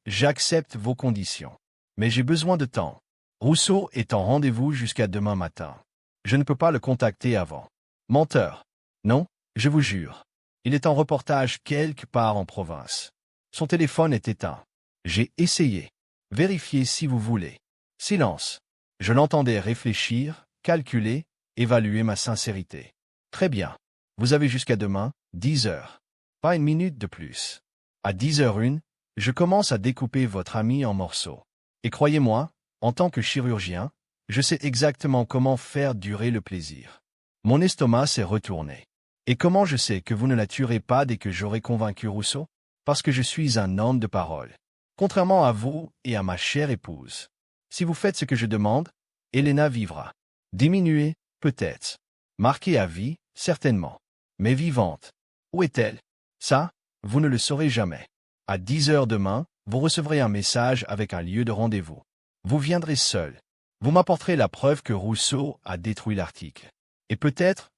J'accepte vos conditions. Mais j'ai besoin de temps. Rousseau est en rendez-vous jusqu'à demain matin. Je ne peux pas le contacter avant. Menteur. Non, je vous jure. Il est en reportage quelque part en province. Son téléphone est éteint. J'ai essayé. Vérifiez si vous voulez. Silence. Je l'entendais réfléchir, calculer, évaluer ma sincérité. Très bien. Vous avez jusqu'à demain, 10 heures. Pas une minute de plus. À 10h01, je commence à découper votre ami en morceaux. Et croyez-moi, en tant que chirurgien, je sais exactement comment faire durer le plaisir. Mon estomac s'est retourné. Et comment je sais que vous ne la tuerez pas dès que j'aurai convaincu Rousseau? Parce que je suis un homme de parole. Contrairement à vous et à ma chère épouse. Si vous faites ce que je demande, Elena vivra. Diminuée, peut-être. Marquée à vie, certainement. Mais vivante. Où est-elle? Ça, vous ne le saurez jamais. À 10 heures demain, vous recevrez un message avec un lieu de rendez-vous. Vous viendrez seul. Vous m'apporterez la preuve que Rousseau a détruit l'article. Et peut-être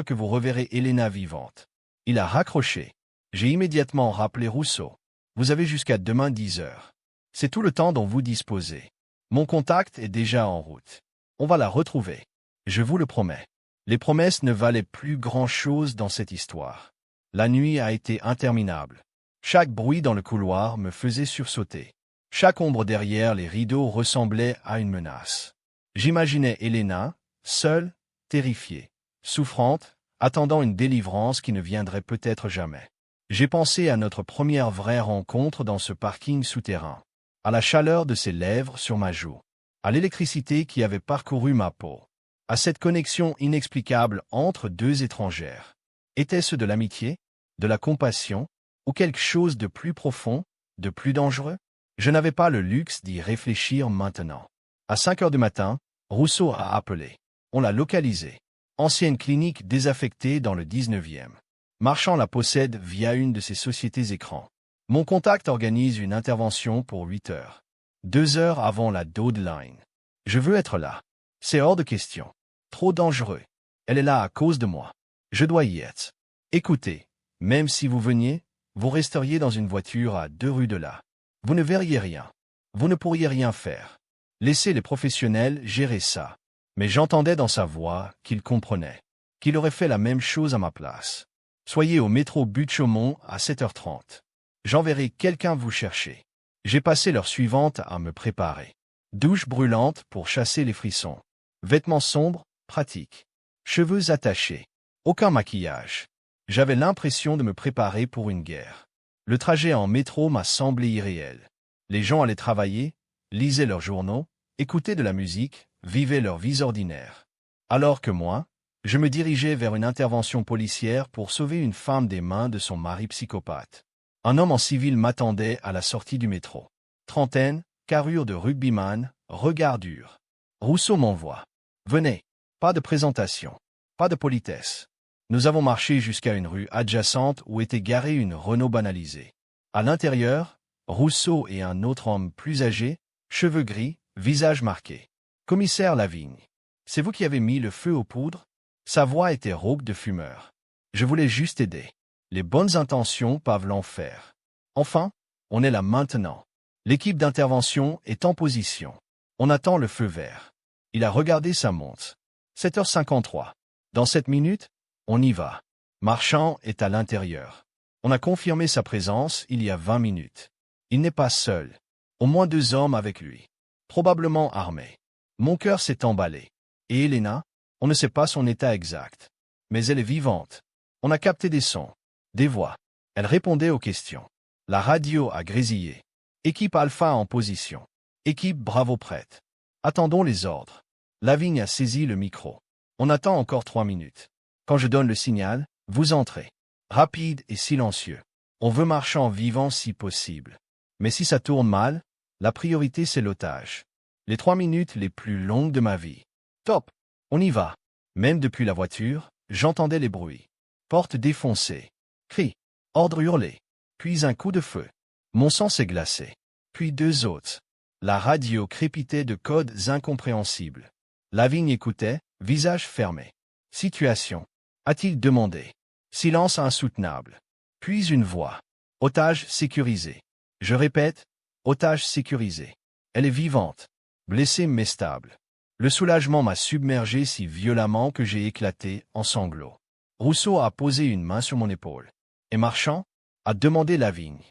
que vous reverrez Elena vivante. Il a raccroché. J'ai immédiatement rappelé Rousseau. Vous avez jusqu'à demain 10 heures. C'est tout le temps dont vous disposez. Mon contact est déjà en route. On va la retrouver. Je vous le promets. Les promesses ne valaient plus grand-chose dans cette histoire. La nuit a été interminable. Chaque bruit dans le couloir me faisait sursauter. Chaque ombre derrière les rideaux ressemblait à une menace. J'imaginais Elena, seule, terrifiée, souffrante, attendant une délivrance qui ne viendrait peut-être jamais. J'ai pensé à notre première vraie rencontre dans ce parking souterrain, à la chaleur de ses lèvres sur ma joue, à l'électricité qui avait parcouru ma peau, à cette connexion inexplicable entre deux étrangères. Était-ce de l'amitié, de la compassion, ou quelque chose de plus profond, de plus dangereux? Je n'avais pas le luxe d'y réfléchir maintenant. À 5 heures du matin, Rousseau a appelé. On l'a localisé. Ancienne clinique désaffectée dans le 19e. Marchand la possède via une de ses sociétés écrans. Mon contact organise une intervention pour 8 heures. 2 heures avant la deadline. Je veux être là. C'est hors de question. Trop dangereux. Elle est là à cause de moi. Je dois y être. Écoutez, même si vous veniez, vous resteriez dans une voiture à 2 rues de là. Vous ne verriez rien. Vous ne pourriez rien faire. Laissez les professionnels gérer ça. Mais j'entendais dans sa voix qu'il comprenait. Qu'il aurait fait la même chose à ma place. Soyez au métro Butte-Chaumont à 7h30. J'enverrai quelqu'un vous chercher. J'ai passé l'heure suivante à me préparer. Douche brûlante pour chasser les frissons. Vêtements sombres, pratiques. Cheveux attachés. Aucun maquillage. J'avais l'impression de me préparer pour une guerre. Le trajet en métro m'a semblé irréel. Les gens allaient travailler, lisaient leurs journaux, écoutaient de la musique, vivaient leur vie ordinaire. Alors que moi, je me dirigeais vers une intervention policière pour sauver une femme des mains de son mari psychopathe. Un homme en civil m'attendait à la sortie du métro. Trentaine, carrure de rugbyman, regard dur. Rousseau m'envoie. Venez. Pas de présentation. Pas de politesse. Nous avons marché jusqu'à une rue adjacente où était garée une Renault banalisée. À l'intérieur, Rousseau et un autre homme plus âgé, cheveux gris, visage marqué. Commissaire Lavigne. C'est vous qui avez mis le feu aux poudres? Sa voix était rauque de fumeur. Je voulais juste aider. Les bonnes intentions peuvent l'enfer. Enfin, on est là maintenant. L'équipe d'intervention est en position. On attend le feu vert. Il a regardé sa montre. 7h53. Dans 7 minutes, on y va. Marchand est à l'intérieur. On a confirmé sa présence il y a 20 minutes. Il n'est pas seul. Au moins 2 hommes avec lui. Probablement armés. Mon cœur s'est emballé. Et Elena, on ne sait pas son état exact. Mais elle est vivante. On a capté des sons. Des voix. Elle répondait aux questions. La radio a grésillé. Équipe Alpha en position. Équipe Bravo prête. Attendons les ordres. Lavigne a saisi le micro. On attend encore 3 minutes. Quand je donne le signal, vous entrez. Rapide et silencieux. On veut Marchand vivant si possible. Mais si ça tourne mal, la priorité c'est l'otage. Les 3 minutes les plus longues de ma vie. Top. On y va. Même depuis la voiture, j'entendais les bruits. Porte défoncée. Cris. Ordre hurlé. Puis un coup de feu. Mon sang s'est glacé. Puis 2 autres. La radio crépitait de codes incompréhensibles. Lavigne écoutait, visage fermé. Situation. A-t-il demandé. Silence insoutenable. Puis une voix. Otage sécurisé. Je répète, otage sécurisé. Elle est vivante. Blessée mais stable. Le soulagement m'a submergé si violemment que j'ai éclaté en sanglots. Rousseau a posé une main sur mon épaule. Et Marchand a demandé Lavigne.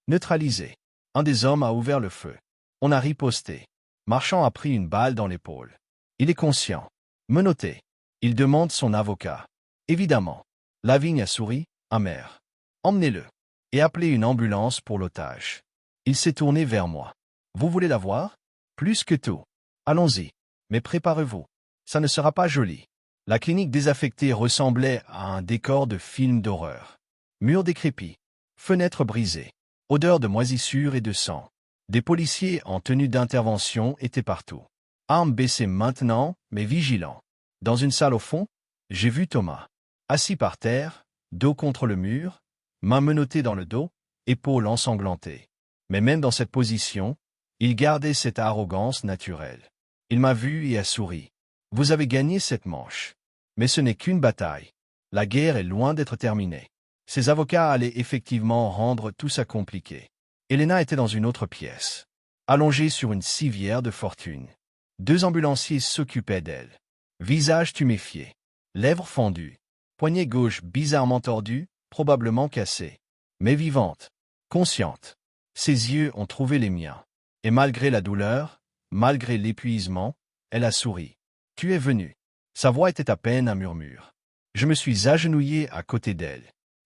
Neutralisé. Un des hommes a ouvert le feu. On a riposté. Marchand a pris une balle dans l'épaule. Il est conscient. Menotté. Il demande son avocat. Évidemment. Lavigne a souri, amer. Emmenez-le. Et appelez une ambulance pour l'otage. Il s'est tourné vers moi. Vous voulez la voir? Plus que tout. Allons-y. Mais préparez-vous. Ça ne sera pas joli. La clinique désaffectée ressemblait à un décor de film d'horreur. Murs décrépits. Fenêtres brisées. Odeur de moisissure et de sang. Des policiers en tenue d'intervention étaient partout. Armes baissées maintenant, mais vigilants. Dans une salle au fond, j'ai vu Thomas. Assis par terre, dos contre le mur, mains menottées dans le dos, épaules ensanglantées. Mais même dans cette position, il gardait cette arrogance naturelle. Il m'a vu et a souri. Vous avez gagné cette manche. Mais ce n'est qu'une bataille. La guerre est loin d'être terminée. Ses avocats allaient effectivement rendre tout ça compliqué. Elena était dans une autre pièce, allongée sur une civière de fortune. 2 ambulanciers s'occupaient d'elle. Visage tuméfié, lèvres fendues, poignet gauche bizarrement tordu, probablement cassé, mais vivante, consciente. Ses yeux ont trouvé les miens. Et malgré la douleur, malgré l'épuisement, elle a souri. « Tu es venu. » Sa voix était à peine un murmure. Je me suis agenouillé à côté d'elle.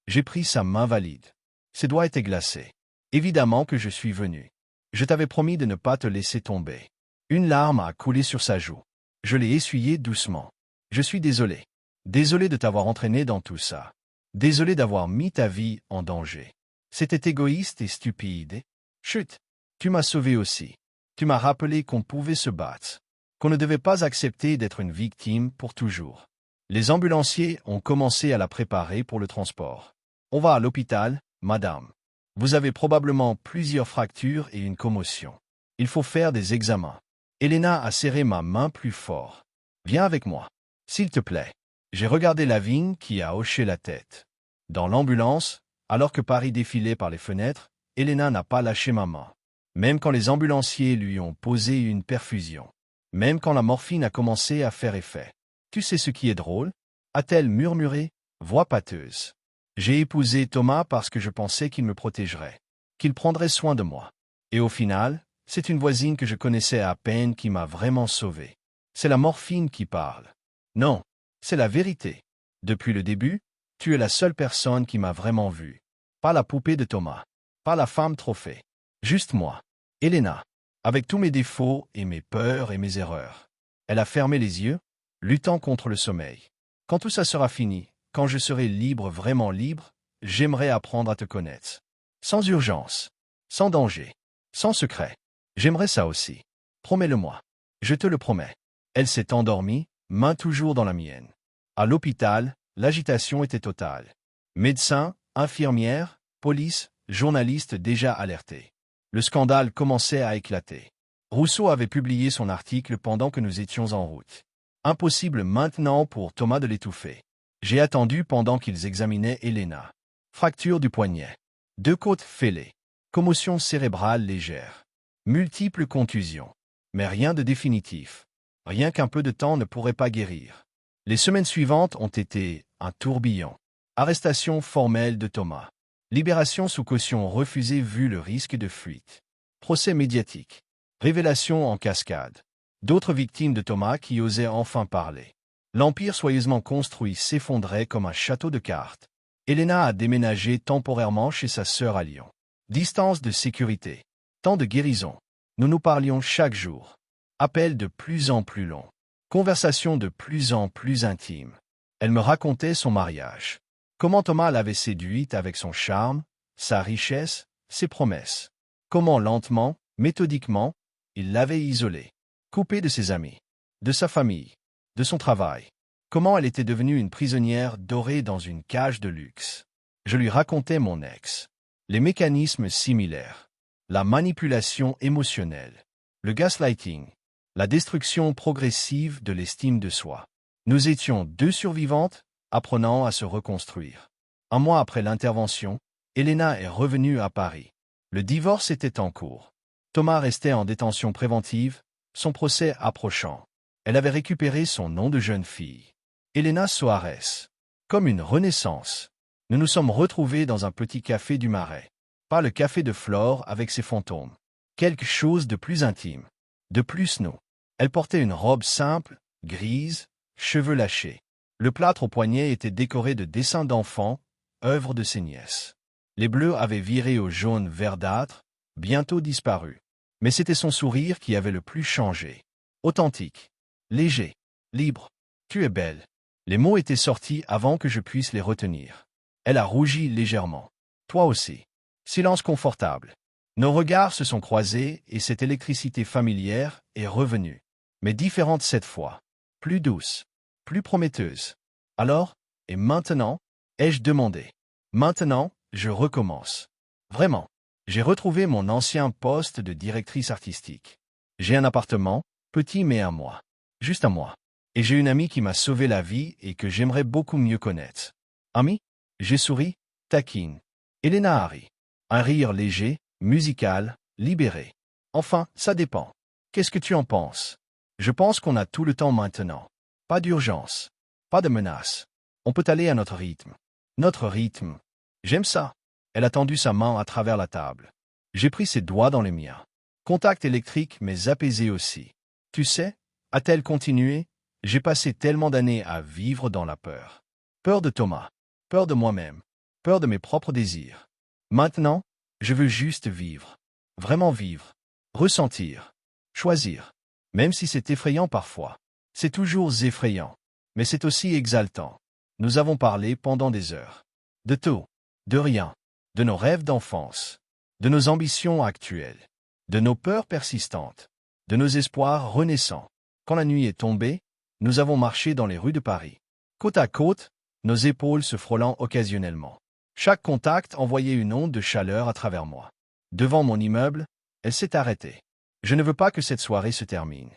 J'ai pris sa main valide. Ses doigts étaient glacés. Évidemment que je suis venu. Je t'avais promis de ne pas te laisser tomber. Une larme a coulé sur sa joue. Je l'ai essuyée doucement. Je suis désolé. Désolé de t'avoir entraîné dans tout ça. Désolé d'avoir mis ta vie en danger. C'était égoïste et stupide. Chut. Tu m'as sauvé aussi. Tu m'as rappelé qu'on pouvait se battre. Qu'on ne devait pas accepter d'être une victime pour toujours. Les ambulanciers ont commencé à la préparer pour le transport. On va à l'hôpital, madame. Vous avez probablement plusieurs fractures et une commotion. Il faut faire des examens. Elena a serré ma main plus fort. Viens avec moi. S'il te plaît. J'ai regardé Lavigne qui a hoché la tête. Dans l'ambulance, alors que Paris défilait par les fenêtres, Elena n'a pas lâché ma main. Même quand les ambulanciers lui ont posé une perfusion. Même quand la morphine a commencé à faire effet. Tu sais ce qui est drôle? A-t-elle murmuré, voix pâteuse. J'ai épousé Thomas parce que je pensais qu'il me protégerait. qu'il prendrait soin de moi. Et au final, c'est une voisine que je connaissais à peine qui m'a vraiment sauvé. C'est la morphine qui parle. Non, c'est la vérité. Depuis le début, tu es la seule personne qui m'a vraiment vu. Pas la poupée de Thomas. Pas la femme trophée. Juste moi. Elena. Avec tous mes défauts et mes peurs et mes erreurs. Elle a fermé les yeux, luttant contre le sommeil. Quand tout ça sera fini, quand je serai libre, vraiment libre, j'aimerais apprendre à te connaître. Sans urgence. Sans danger. Sans secret. J'aimerais ça aussi. Promets-le-moi. Je te le promets. Elle s'est endormie, main toujours dans la mienne. À l'hôpital, l'agitation était totale. Médecins, infirmières, police, journalistes déjà alertés. Le scandale commençait à éclater. Rousseau avait publié son article pendant que nous étions en route. Impossible maintenant pour Thomas de l'étouffer. J'ai attendu pendant qu'ils examinaient Elena. Fracture du poignet. 2 côtes fêlées. Commotion cérébrale légère. Multiples contusions. Mais rien de définitif. Rien qu'un peu de temps ne pourrait pas guérir. Les semaines suivantes ont été un tourbillon. Arrestation formelle de Thomas. Libération sous caution refusée vu le risque de fuite. Procès médiatique. Révélation en cascade. D'autres victimes de Thomas qui osaient enfin parler. L'empire soigneusement construit s'effondrait comme un château de cartes. Elena a déménagé temporairement chez sa sœur à Lyon. Distance de sécurité. Temps de guérison. Nous nous parlions chaque jour. Appels de plus en plus longs. Conversations de plus en plus intimes. Elle me racontait son mariage. Comment Thomas l'avait séduite avec son charme, sa richesse, ses promesses. Comment lentement, méthodiquement, il l'avait isolée. Coupée de ses amis, de sa famille, de son travail. Comment elle était devenue une prisonnière dorée dans une cage de luxe. Je lui racontais mon ex. Les mécanismes similaires. La manipulation émotionnelle. Le gaslighting. La destruction progressive de l'estime de soi. Nous étions 2 survivantes, apprenant à se reconstruire. Un mois après l'intervention, Elena est revenue à Paris. Le divorce était en cours. Thomas restait en détention préventive, son procès approchant. Elle avait récupéré son nom de jeune fille. Elena Soares. Comme une renaissance. Nous nous sommes retrouvés dans un petit café du Marais. Pas le café de Flore avec ses fantômes. Quelque chose de plus intime. De plus nous. Elle portait une robe simple, grise, cheveux lâchés. Le plâtre au poignet était décoré de dessins d'enfants, œuvres de ses nièces. Les bleus avaient viré au jaune verdâtre, bientôt disparu. Mais c'était son sourire qui avait le plus changé. Authentique, léger, libre. Tu es belle. Les mots étaient sortis avant que je puisse les retenir. Elle a rougi légèrement. Toi aussi. Silence confortable. Nos regards se sont croisés et cette électricité familière est revenue. Mais différente cette fois. Plus douce. Plus prometteuse. Alors, et maintenant, ai-je demandé. Maintenant, je recommence. Vraiment. J'ai retrouvé mon ancien poste de directrice artistique. J'ai un appartement, petit mais à moi. Juste à moi. Et j'ai une amie qui m'a sauvé la vie et que j'aimerais beaucoup mieux connaître. Amie? J'ai souri, taquine. Elena a ri. Un rire léger, musical, libéré. Enfin, ça dépend. Qu'est-ce que tu en penses? Je pense qu'on a tout le temps maintenant. Pas d'urgence. Pas de menace. On peut aller à notre rythme. Notre rythme. J'aime ça. Elle a tendu sa main à travers la table. J'ai pris ses doigts dans les miens. Contact électrique mais apaisé aussi. Tu sais, a-t-elle continué, j'ai passé tellement d'années à vivre dans la peur. Peur de Thomas. Peur de moi-même. Peur de mes propres désirs. Maintenant, je veux juste vivre. Vraiment vivre. Ressentir. Choisir. Même si c'est effrayant parfois. C'est toujours effrayant. Mais c'est aussi exaltant. Nous avons parlé pendant des heures. De tout. De rien. De nos rêves d'enfance. De nos ambitions actuelles. De nos peurs persistantes. De nos espoirs renaissants. Quand la nuit est tombée, nous avons marché dans les rues de Paris. Côte à côte, nos épaules se frôlant occasionnellement. Chaque contact envoyait une onde de chaleur à travers moi. Devant mon immeuble, elle s'est arrêtée. Je ne veux pas que cette soirée se termine.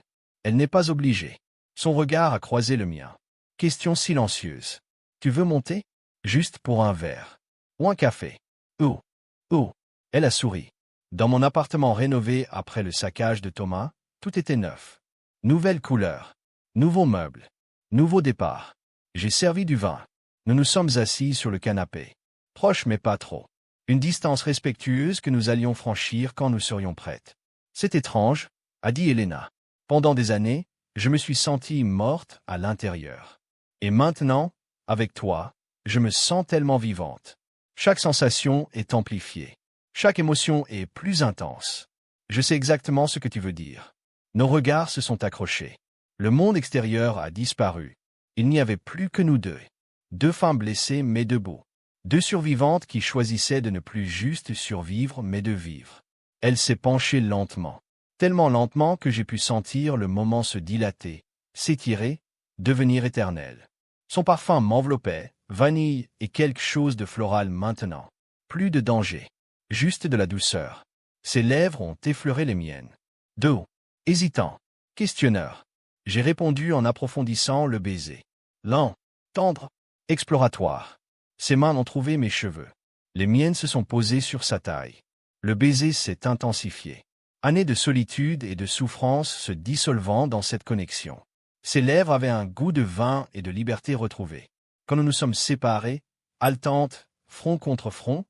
Elle n'est pas obligée. Son regard a croisé le mien. Question silencieuse. Tu veux monter? Juste pour un verre. Ou un café. Où? Où? Elle a souri. Dans mon appartement rénové après le saccage de Thomas, tout était neuf. Nouvelle couleur. Nouveaux meubles. Nouveau départ. J'ai servi du vin. Nous nous sommes assis sur le canapé. Proche mais pas trop. Une distance respectueuse que nous allions franchir quand nous serions prêtes. C'est étrange, a dit Elena. Pendant des années, je me suis sentie morte à l'intérieur. Et maintenant, avec toi, je me sens tellement vivante. Chaque sensation est amplifiée. Chaque émotion est plus intense. Je sais exactement ce que tu veux dire. Nos regards se sont accrochés. Le monde extérieur a disparu. Il n'y avait plus que nous deux. Deux femmes blessées mais debout. Deux survivantes qui choisissaient de ne plus juste survivre mais de vivre. Elle s'est penchée lentement. Tellement lentement que j'ai pu sentir le moment se dilater, s'étirer, devenir éternel. Son parfum m'enveloppait, vanille et quelque chose de floral maintenant. Plus de danger. Juste de la douceur. Ses lèvres ont effleuré les miennes. De haut. Hésitant. Questionneur. J'ai répondu en approfondissant le baiser. Lent. Tendre. Exploratoire. Ses mains ont trouvé mes cheveux. Les miennes se sont posées sur sa taille. Le baiser s'est intensifié. Années de solitude et de souffrance se dissolvant dans cette connexion. Ses lèvres avaient un goût de vin et de liberté retrouvée. Quand nous nous sommes séparés, haletantes, front contre front,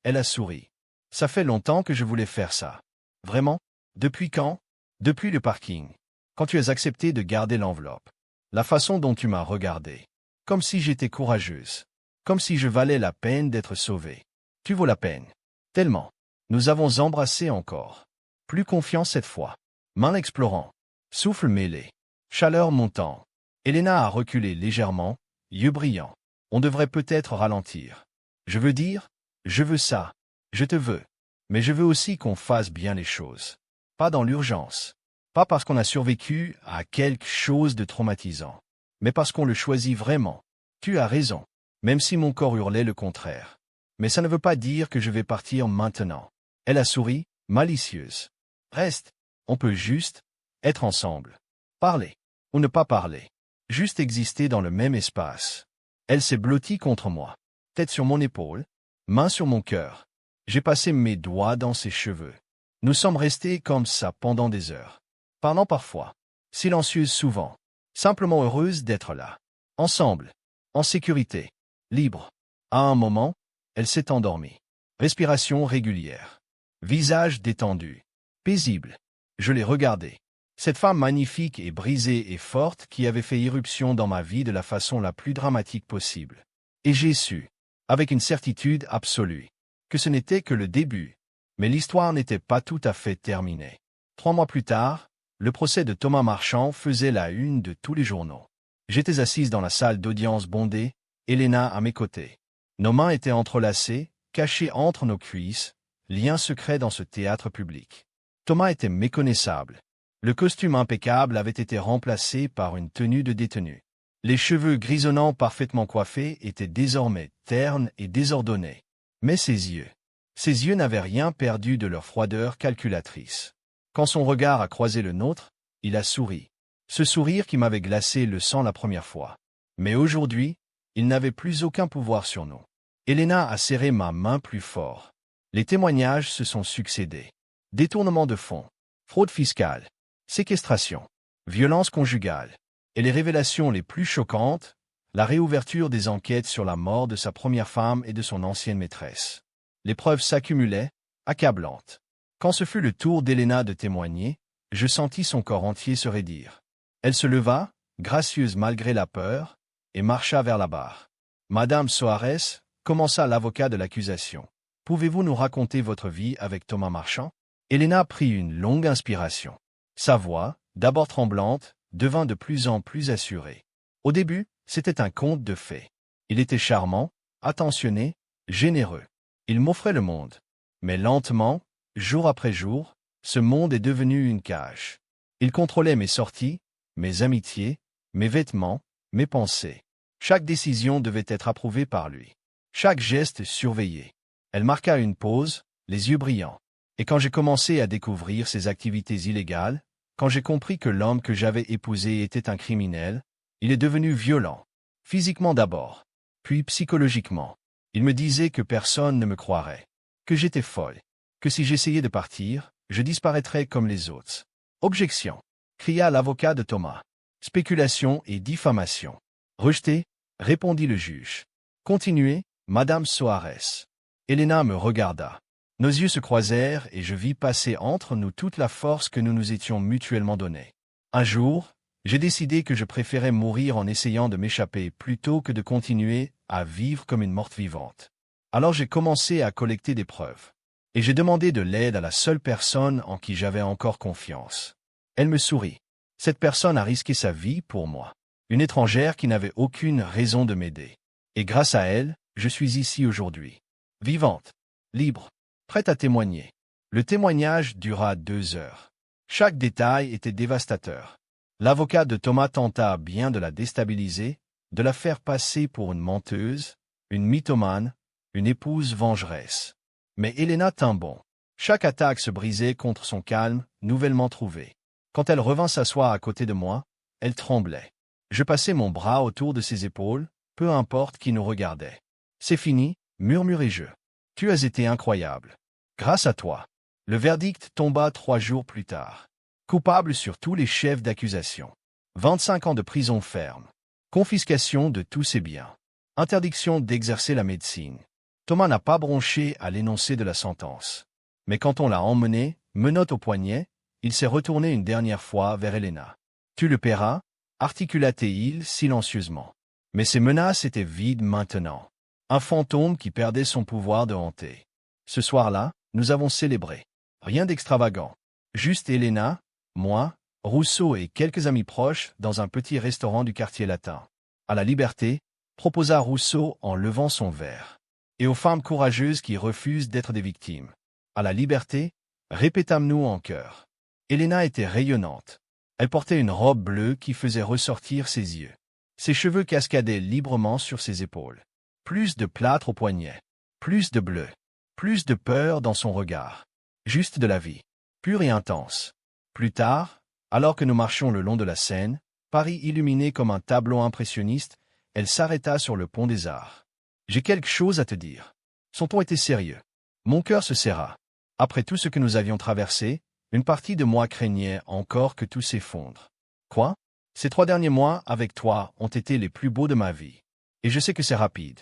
elle a souri. Ça fait longtemps que je voulais faire ça. Vraiment? Depuis quand? Depuis le parking. Quand tu as accepté de garder l'enveloppe. La façon dont tu m'as regardé. Comme si j'étais courageuse. Comme si je valais la peine d'être sauvée. Tu vaux la peine. Tellement. Nous avons embrassé encore. Plus confiant cette fois. Main explorant. Souffle mêlé. Chaleur montant. Elena a reculé légèrement, yeux brillants. On devrait peut-être ralentir. Je veux dire, je veux ça. Je te veux. Mais je veux aussi qu'on fasse bien les choses. Pas dans l'urgence. Pas parce qu'on a survécu à quelque chose de traumatisant. Mais parce qu'on le choisit vraiment. Tu as raison. Même si mon corps hurlait le contraire. Mais ça ne veut pas dire que je vais partir maintenant. Elle a souri, malicieuse. Reste. On peut juste être ensemble. Parler. Ou ne pas parler. Juste exister dans le même espace. Elle s'est blottie contre moi. Tête sur mon épaule. Main sur mon cœur. J'ai passé mes doigts dans ses cheveux. Nous sommes restés comme ça pendant des heures. Parlant parfois. Silencieuses souvent. Simplement heureuses d'être là. Ensemble. En sécurité. Libre. À un moment, elle s'est endormie. Respiration régulière. Visage détendu. Paisible. Je l'ai regardée. Cette femme magnifique et brisée et forte qui avait fait irruption dans ma vie de la façon la plus dramatique possible. Et j'ai su, avec une certitude absolue, que ce n'était que le début. Mais l'histoire n'était pas tout à fait terminée. 3 mois plus tard, le procès de Thomas Marchand faisait la une de tous les journaux. J'étais assise dans la salle d'audience bondée, Elena à mes côtés. Nos mains étaient entrelacées, cachées entre nos cuisses, lien secret dans ce théâtre public. Thomas était méconnaissable. Le costume impeccable avait été remplacé par une tenue de détenu. Les cheveux grisonnants parfaitement coiffés étaient désormais ternes et désordonnés. Mais ses yeux n'avaient rien perdu de leur froideur calculatrice. Quand son regard a croisé le nôtre, il a souri. Ce sourire qui m'avait glacé le sang la première fois. Mais aujourd'hui, il n'avait plus aucun pouvoir sur nous. Elena a serré ma main plus fort. Les témoignages se sont succédés. Détournement de fonds, fraude fiscale, séquestration, violence conjugale, et les révélations les plus choquantes, la réouverture des enquêtes sur la mort de sa première femme et de son ancienne maîtresse. Les preuves s'accumulaient, accablantes. Quand ce fut le tour d'Elena de témoigner, je sentis son corps entier se raidir. Elle se leva, gracieuse malgré la peur, et marcha vers la barre. Madame Soares, commença l'avocat de l'accusation. Pouvez-vous nous raconter votre vie avec Thomas Marchand? Elena prit une longue inspiration. Sa voix, d'abord tremblante, devint de plus en plus assurée. Au début, c'était un conte de fées. Il était charmant, attentionné, généreux. Il m'offrait le monde. Mais lentement, jour après jour, ce monde est devenu une cage. Il contrôlait mes sorties, mes amitiés, mes vêtements, mes pensées. Chaque décision devait être approuvée par lui. Chaque geste surveillé. Elle marqua une pause, les yeux brillants. Et quand j'ai commencé à découvrir ses activités illégales, quand j'ai compris que l'homme que j'avais épousé était un criminel, il est devenu violent. Physiquement d'abord, puis psychologiquement. Il me disait que personne ne me croirait, que j'étais folle, que si j'essayais de partir, je disparaîtrais comme les autres. Objection, cria l'avocat de Thomas. Spéculation et diffamation. Rejeté, répondit le juge. Continuez, Madame Soares. Elena me regarda. Nos yeux se croisèrent et je vis passer entre nous toute la force que nous nous étions mutuellement donnée. Un jour, j'ai décidé que je préférais mourir en essayant de m'échapper plutôt que de continuer à vivre comme une morte vivante. Alors j'ai commencé à collecter des preuves. Et j'ai demandé de l'aide à la seule personne en qui j'avais encore confiance. Elle me sourit. Cette personne a risqué sa vie pour moi. Une étrangère qui n'avait aucune raison de m'aider. Et grâce à elle, je suis ici aujourd'hui. Vivante, libre, prête à témoigner. Le témoignage dura 2 heures. Chaque détail était dévastateur. L'avocat de Thomas tenta bien de la déstabiliser, de la faire passer pour une menteuse, une mythomane, une épouse vengeresse. Mais Elena tint bon. Chaque attaque se brisait contre son calme, nouvellement trouvé. Quand elle revint s'asseoir à côté de moi, elle tremblait. Je passai mon bras autour de ses épaules, peu importe qui nous regardait. « C'est fini » murmurai-je. « Tu as été incroyable. Grâce à toi. » Le verdict tomba 3 jours plus tard. Coupable sur tous les chefs d'accusation. 25 ans de prison ferme. Confiscation de tous ses biens. Interdiction d'exercer la médecine. Thomas n'a pas bronché à l'énoncé de la sentence. Mais quand on l'a emmené, menottes au poignet, il s'est retourné une dernière fois vers Elena. « Tu le paieras » articula-t-il silencieusement. Mais ses menaces étaient vides maintenant. Un fantôme qui perdait son pouvoir de hanter. Ce soir-là, nous avons célébré. Rien d'extravagant. Juste Elena, moi, Rousseau et quelques amis proches dans un petit restaurant du quartier latin. À la liberté, proposa Rousseau en levant son verre. Et aux femmes courageuses qui refusent d'être des victimes. À la liberté, répétâmes-nous en chœur. Elena était rayonnante. Elle portait une robe bleue qui faisait ressortir ses yeux. Ses cheveux cascadaient librement sur ses épaules. Plus de plâtre au poignet. Plus de bleu. Plus de peur dans son regard. Juste de la vie. Pure et intense. Plus tard, alors que nous marchions le long de la Seine, Paris illuminé comme un tableau impressionniste, elle s'arrêta sur le pont des Arts. « J'ai quelque chose à te dire. » Son ton était sérieux. Mon cœur se serra. Après tout ce que nous avions traversé, une partie de moi craignait encore que tout s'effondre. Quoi? Ces 3 derniers mois avec toi ont été les plus beaux de ma vie. Et je sais que c'est rapide.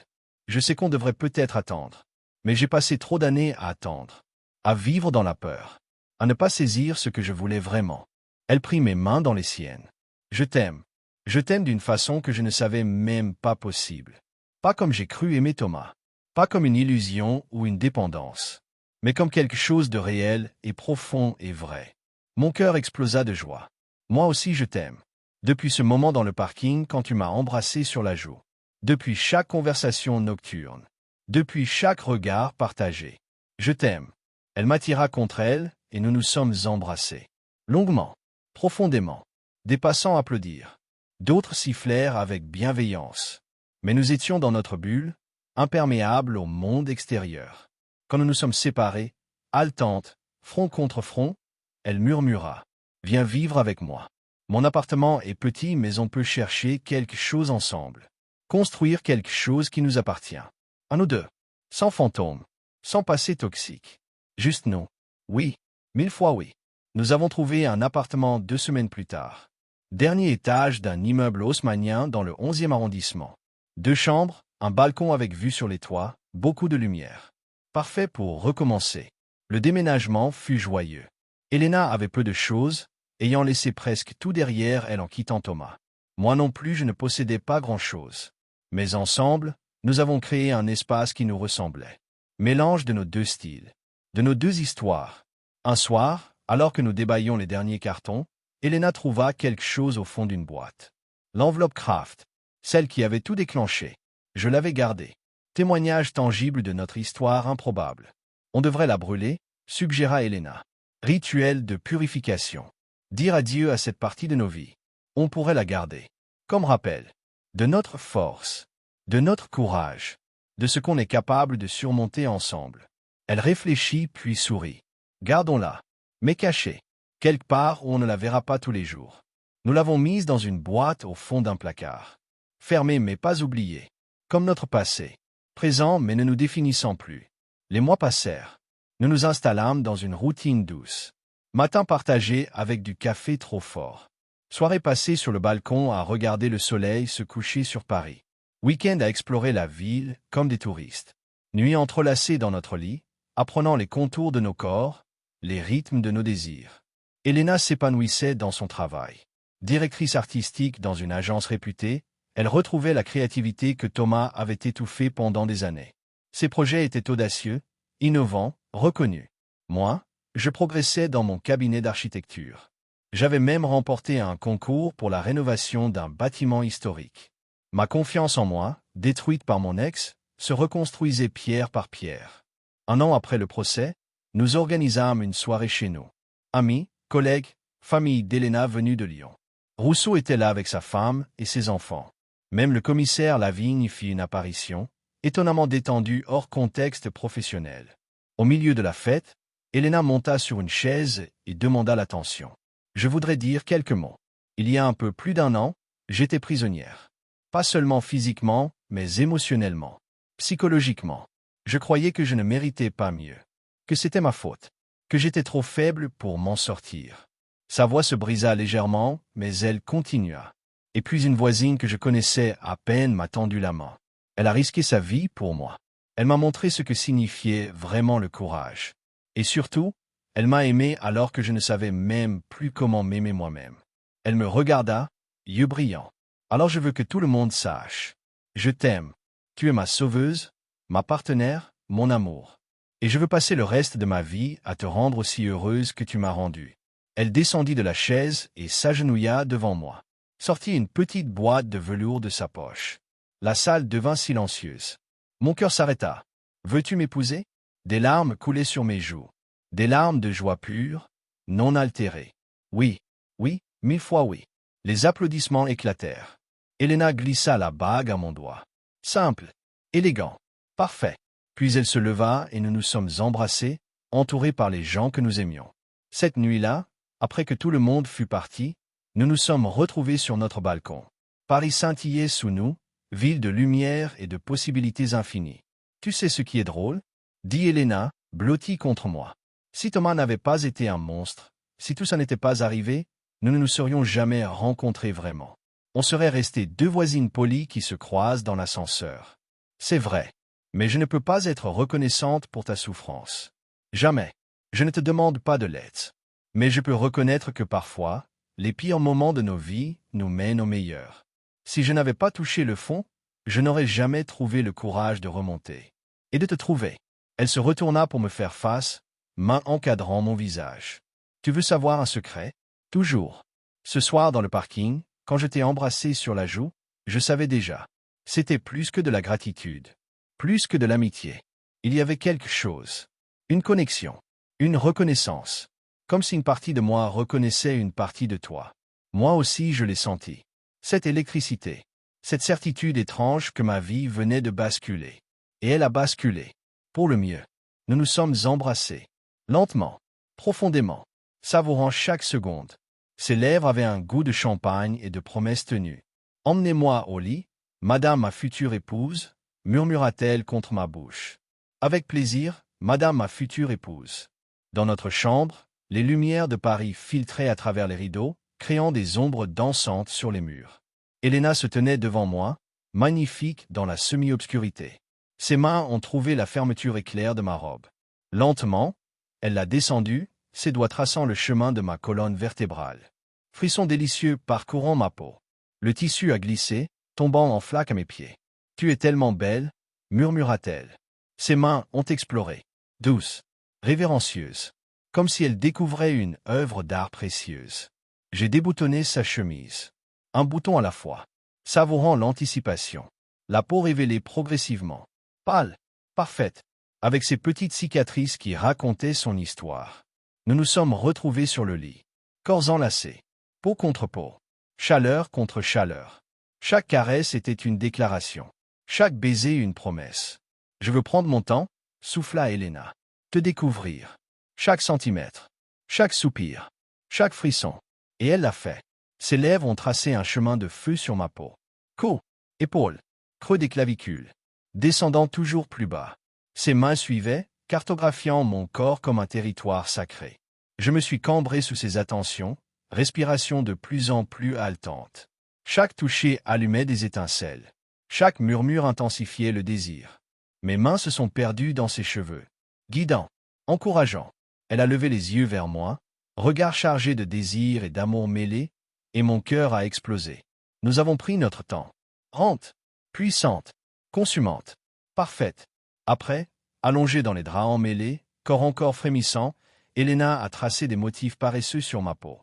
Je sais qu'on devrait peut-être attendre. Mais j'ai passé trop d'années à attendre. À vivre dans la peur. À ne pas saisir ce que je voulais vraiment. Elle prit mes mains dans les siennes. Je t'aime. Je t'aime d'une façon que je ne savais même pas possible. Pas comme j'ai cru aimer Thomas. Pas comme une illusion ou une dépendance. Mais comme quelque chose de réel et profond et vrai. Mon cœur explosa de joie. Moi aussi je t'aime. Depuis ce moment dans le parking quand tu m'as embrassé sur la joue. Depuis chaque conversation nocturne. Depuis chaque regard partagé. Je t'aime. Elle m'attira contre elle et nous nous sommes embrassés. Longuement. Profondément. Des passants applaudirent. D'autres sifflèrent avec bienveillance. Mais nous étions dans notre bulle, imperméables au monde extérieur. Quand nous nous sommes séparés, haletantes, front contre front, elle murmura. « Viens vivre avec moi. Mon appartement est petit mais on peut chercher quelque chose ensemble. Construire quelque chose qui nous appartient. À nous deux. Sans fantômes. Sans passé toxique. Juste nous. Oui. 1000 fois oui. » Nous avons trouvé un appartement 2 semaines plus tard. Dernier étage d'un immeuble haussmannien dans le 11e arrondissement. 2 chambres, un balcon avec vue sur les toits, beaucoup de lumière. Parfait pour recommencer. Le déménagement fut joyeux. Elena avait peu de choses, ayant laissé presque tout derrière elle en quittant Thomas. Moi non plus je ne possédais pas grand-chose. Mais ensemble, nous avons créé un espace qui nous ressemblait. Mélange de nos 2 styles. De nos 2 histoires. Un soir, alors que nous débaillions les derniers cartons, Elena trouva quelque chose au fond d'une boîte. L'enveloppe Kraft. Celle qui avait tout déclenché. Je l'avais gardée. Témoignage tangible de notre histoire improbable. On devrait la brûler, suggéra Elena. Rituel de purification. Dire adieu à cette partie de nos vies. On pourrait la garder. Comme rappel. De notre force. De notre courage. De ce qu'on est capable de surmonter ensemble. Elle réfléchit puis sourit. Gardons-la. Mais cachée. Quelque part où on ne la verra pas tous les jours. Nous l'avons mise dans une boîte au fond d'un placard. Fermée mais pas oubliée. Comme notre passé. Présent mais ne nous définissant plus. Les mois passèrent. Nous nous installâmes dans une routine douce. Matin partagé avec du café trop fort. Soirée passée sur le balcon à regarder le soleil se coucher sur Paris. Week-end à explorer la ville comme des touristes. Nuit entrelacée dans notre lit, apprenant les contours de nos corps, les rythmes de nos désirs. Elena s'épanouissait dans son travail. Directrice artistique dans une agence réputée, elle retrouvait la créativité que Thomas avait étouffée pendant des années. Ses projets étaient audacieux, innovants, reconnus. Moi, je progressais dans mon cabinet d'architecture. J'avais même remporté un concours pour la rénovation d'un bâtiment historique. Ma confiance en moi, détruite par mon ex, se reconstruisait pierre par pierre. Un an après le procès, nous organisâmes une soirée chez nous. Amis, collègues, famille d'Elena venue de Lyon. Rousseau était là avec sa femme et ses enfants. Même le commissaire Lavigne fit une apparition, étonnamment détendu hors contexte professionnel. Au milieu de la fête, Elena monta sur une chaise et demanda l'attention. Je voudrais dire quelques mots. Il y a un peu plus d'un an, j'étais prisonnière. Pas seulement physiquement, mais émotionnellement, psychologiquement. Je croyais que je ne méritais pas mieux, que c'était ma faute, que j'étais trop faible pour m'en sortir. Sa voix se brisa légèrement, mais elle continua. Et puis une voisine que je connaissais à peine m'a tendu la main. Elle a risqué sa vie pour moi. Elle m'a montré ce que signifiait vraiment le courage. Et surtout, elle m'a aimé alors que je ne savais même plus comment m'aimer moi-même. Elle me regarda, yeux brillants. Alors je veux que tout le monde sache. Je t'aime. Tu es ma sauveuse, ma partenaire, mon amour. Et je veux passer le reste de ma vie à te rendre aussi heureuse que tu m'as rendue. Elle descendit de la chaise et s'agenouilla devant moi. Sortit une petite boîte de velours de sa poche. La salle devint silencieuse. Mon cœur s'arrêta. Veux-tu m'épouser? Des larmes coulaient sur mes joues. Des larmes de joie pure, non altérées. Oui, oui, 1000 fois oui. Les applaudissements éclatèrent. Elena glissa la bague à mon doigt. Simple, élégant, parfait. Puis elle se leva et nous nous sommes embrassés, entourés par les gens que nous aimions. Cette nuit-là, après que tout le monde fut parti, nous nous sommes retrouvés sur notre balcon. Paris scintillait sous nous, ville de lumière et de possibilités infinies. Tu sais ce qui est drôle? Dit Elena, blottie contre moi. Si Thomas n'avait pas été un monstre, si tout ça n'était pas arrivé, nous ne nous serions jamais rencontrés vraiment. On serait restés deux voisines polies qui se croisent dans l'ascenseur. C'est vrai. Mais je ne peux pas être reconnaissante pour ta souffrance. Jamais. Je ne te demande pas de l'aide. Mais je peux reconnaître que parfois, les pires moments de nos vies nous mènent aux meilleurs. Si je n'avais pas touché le fond, je n'aurais jamais trouvé le courage de remonter. Et de te trouver. Elle se retourna pour me faire face, main encadrant mon visage. Tu veux savoir un secret? Toujours. Ce soir dans le parking, quand je t'ai embrassé sur la joue, je savais déjà. C'était plus que de la gratitude. Plus que de l'amitié. Il y avait quelque chose. Une connexion. Une reconnaissance. Comme si une partie de moi reconnaissait une partie de toi. Moi aussi je l'ai senti. Cette électricité. Cette certitude étrange que ma vie venait de basculer. Et elle a basculé. Pour le mieux. Nous nous sommes embrassés. Lentement. Profondément. Savourant chaque seconde. Ses lèvres avaient un goût de champagne et de promesses tenues. Emmenez-moi au lit, madame ma future épouse, murmura-t-elle contre ma bouche. Avec plaisir, madame ma future épouse. Dans notre chambre, les lumières de Paris filtraient à travers les rideaux, créant des ombres dansantes sur les murs. Elena se tenait devant moi, magnifique dans la semi-obscurité. Ses mains ont trouvé la fermeture éclair de ma robe. Lentement, elle l'a descendue, ses doigts traçant le chemin de ma colonne vertébrale. Frisson délicieux parcourant ma peau. Le tissu a glissé, tombant en flaques à mes pieds. « Tu es tellement belle » murmura-t-elle. Ses mains ont exploré. Douce, révérencieuse. Comme si elle découvrait une œuvre d'art précieuse. J'ai déboutonné sa chemise. Un bouton à la fois. Savourant l'anticipation. La peau révélée progressivement. Pâle, parfaite, avec ses petites cicatrices qui racontaient son histoire. Nous nous sommes retrouvés sur le lit. Corps enlacés. Peau contre peau. Chaleur contre chaleur. Chaque caresse était une déclaration. Chaque baiser une promesse. Je veux prendre mon temps, souffla Elena. Te découvrir. Chaque centimètre. Chaque soupir. Chaque frisson. Et elle l'a fait. Ses lèvres ont tracé un chemin de feu sur ma peau. Cou, épaules, creux des clavicules. Descendant toujours plus bas. Ses mains suivaient, cartographiant mon corps comme un territoire sacré. Je me suis cambré sous ses attentions, respiration de plus en plus haletante. Chaque toucher allumait des étincelles. Chaque murmure intensifiait le désir. Mes mains se sont perdues dans ses cheveux. Guidant, encourageant. Elle a levé les yeux vers moi, regard chargé de désir et d'amour mêlés, et mon cœur a explosé. Nous avons pris notre temps. Rente, puissante, consumante, parfaite. Après, allongée dans les draps emmêlés, corps encore frémissant, Elena a tracé des motifs paresseux sur ma peau.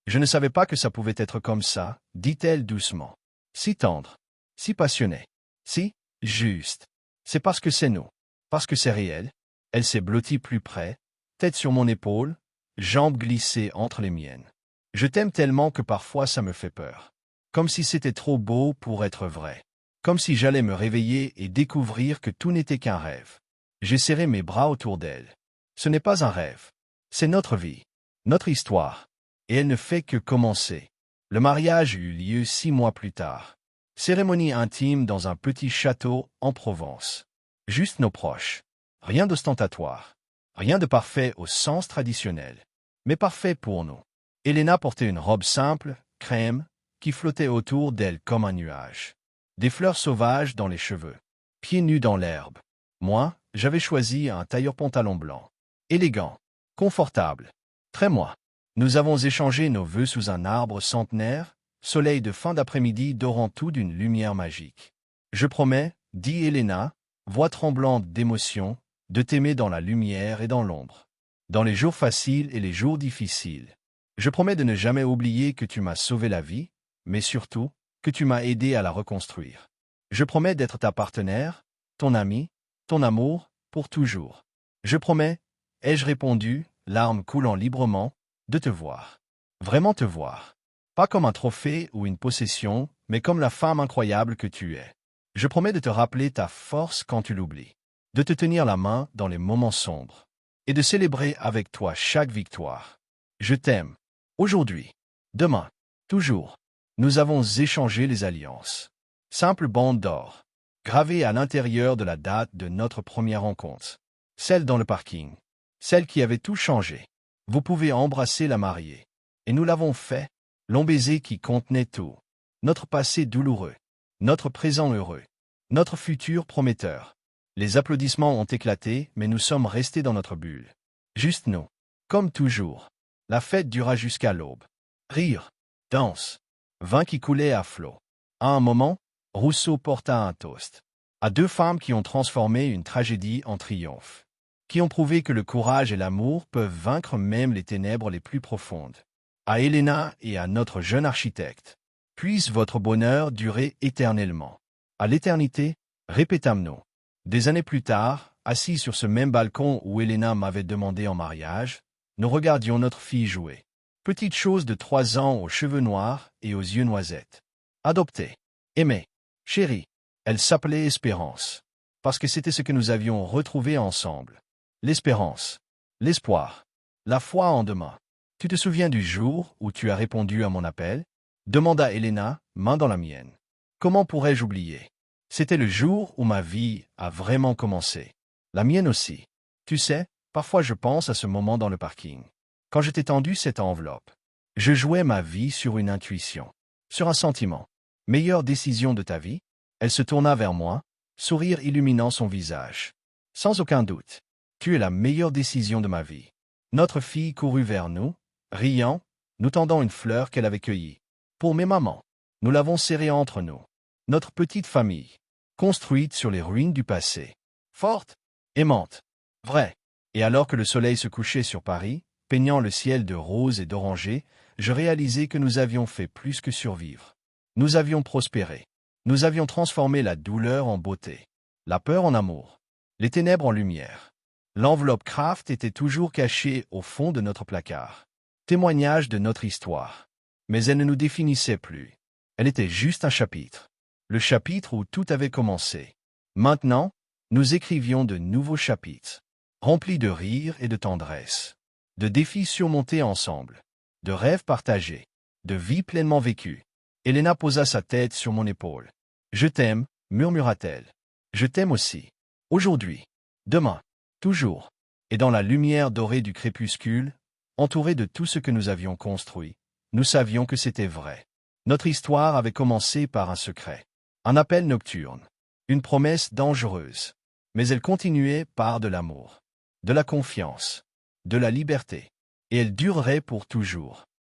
Je ne savais pas que ça pouvait être comme ça, dit-elle doucement. Si tendre, si passionné, si juste. C'est parce que c'est nous, parce que c'est réel. Elle s'est blottie plus près, tête sur mon épaule, jambes glissées entre les miennes. Je t'aime tellement que parfois ça me fait peur. Comme si c'était trop beau pour être vrai. Comme si j'allais me réveiller et découvrir que tout n'était qu'un rêve. J'ai serré mes bras autour d'elle. Ce n'est pas un rêve. C'est notre vie, notre histoire. Et elle ne fait que commencer. Le mariage eut lieu 6 mois plus tard. Cérémonie intime dans un petit château en Provence. Juste nos proches. Rien d'ostentatoire. Rien de parfait au sens traditionnel. Mais parfait pour nous. Elena portait une robe simple, crème, qui flottait autour d'elle comme un nuage. Des fleurs sauvages dans les cheveux. Pieds nus dans l'herbe. Moi, j'avais choisi un tailleur-pantalon blanc. Élégant. Confortable. Très moi. Nous avons échangé nos vœux sous un arbre centenaire, soleil de fin d'après-midi dorant tout d'une lumière magique. Je promets, dit Elena, voix tremblante d'émotion, de t'aimer dans la lumière et dans l'ombre. Dans les jours faciles et les jours difficiles. Je promets de ne jamais oublier que tu m'as sauvé la vie, mais surtout, que tu m'as aidé à la reconstruire. Je promets d'être ta partenaire, ton ami, ton amour, pour toujours. Je promets, ai-je répondu, larmes coulant librement, de te voir. Vraiment te voir. Pas comme un trophée ou une possession, mais comme la femme incroyable que tu es. Je promets de te rappeler ta force quand tu l'oublies. De te tenir la main dans les moments sombres. Et de célébrer avec toi chaque victoire. Je t'aime. Aujourd'hui. Demain. Toujours. Nous avons échangé les alliances. Simple bande d'or. Gravée à l'intérieur de la date de notre première rencontre. Celle dans le parking. Celle qui avait tout changé. Vous pouvez embrasser la mariée. Et nous l'avons fait. Long baiser qui contenait tout. Notre passé douloureux. Notre présent heureux. Notre futur prometteur. Les applaudissements ont éclaté, mais nous sommes restés dans notre bulle. Juste nous. Comme toujours. La fête dura jusqu'à l'aube. Rire. Danse. Vin qui coulait à flot. À un moment, Rousseau porta un toast. À 2 femmes qui ont transformé une tragédie en triomphe. Qui ont prouvé que le courage et l'amour peuvent vaincre même les ténèbres les plus profondes. À Elena et à notre jeune architecte. Puisse votre bonheur durer éternellement. À l'éternité, répétâmes-nous. Des années plus tard, assis sur ce même balcon où Elena m'avait demandé en mariage, nous regardions notre fille jouer. Petite chose de 3 ans aux cheveux noirs et aux yeux noisettes. Adoptée. Aimée. Chérie. Elle s'appelait Espérance. Parce que c'était ce que nous avions retrouvé ensemble. L'espérance. L'espoir. La foi en demain. Tu te souviens du jour où tu as répondu à mon appel? Demanda Elena, main dans la mienne. Comment pourrais-je oublier? C'était le jour où ma vie a vraiment commencé. La mienne aussi. Tu sais, parfois je pense à ce moment dans le parking. Quand je t'ai tendu cette enveloppe. Je jouais ma vie sur une intuition. Sur un sentiment. Meilleure décision de ta vie? Elle se tourna vers moi, sourire illuminant son visage. Sans aucun doute. Tu es la meilleure décision de ma vie. Notre fille courut vers nous, riant, nous tendant une fleur qu'elle avait cueillie. Pour mes mamans. Nous l'avons serrée entre nous. Notre petite famille. Construite sur les ruines du passé. Forte, aimante, vraie. Et alors que le soleil se couchait sur Paris, peignant le ciel de rose et d'oranger, je réalisais que nous avions fait plus que survivre. Nous avions prospéré. Nous avions transformé la douleur en beauté. La peur en amour. Les ténèbres en lumière. L'enveloppe Kraft était toujours cachée au fond de notre placard. Témoignage de notre histoire. Mais elle ne nous définissait plus. Elle était juste un chapitre. Le chapitre où tout avait commencé. Maintenant, nous écrivions de nouveaux chapitres. Remplis de rire et de tendresse. De défis surmontés ensemble. De rêves partagés. De vies pleinement vécues. Elena posa sa tête sur mon épaule. Je t'aime, murmura-t-elle. Je t'aime aussi. Aujourd'hui. Demain. Toujours. Et dans la lumière dorée du crépuscule, entourée de tout ce que nous avions construit, nous savions que c'était vrai. Notre histoire avait commencé par un secret. Un appel nocturne. Une promesse dangereuse. Mais elle continuait par de l'amour, de la confiance, de la liberté. Et elle durerait pour toujours.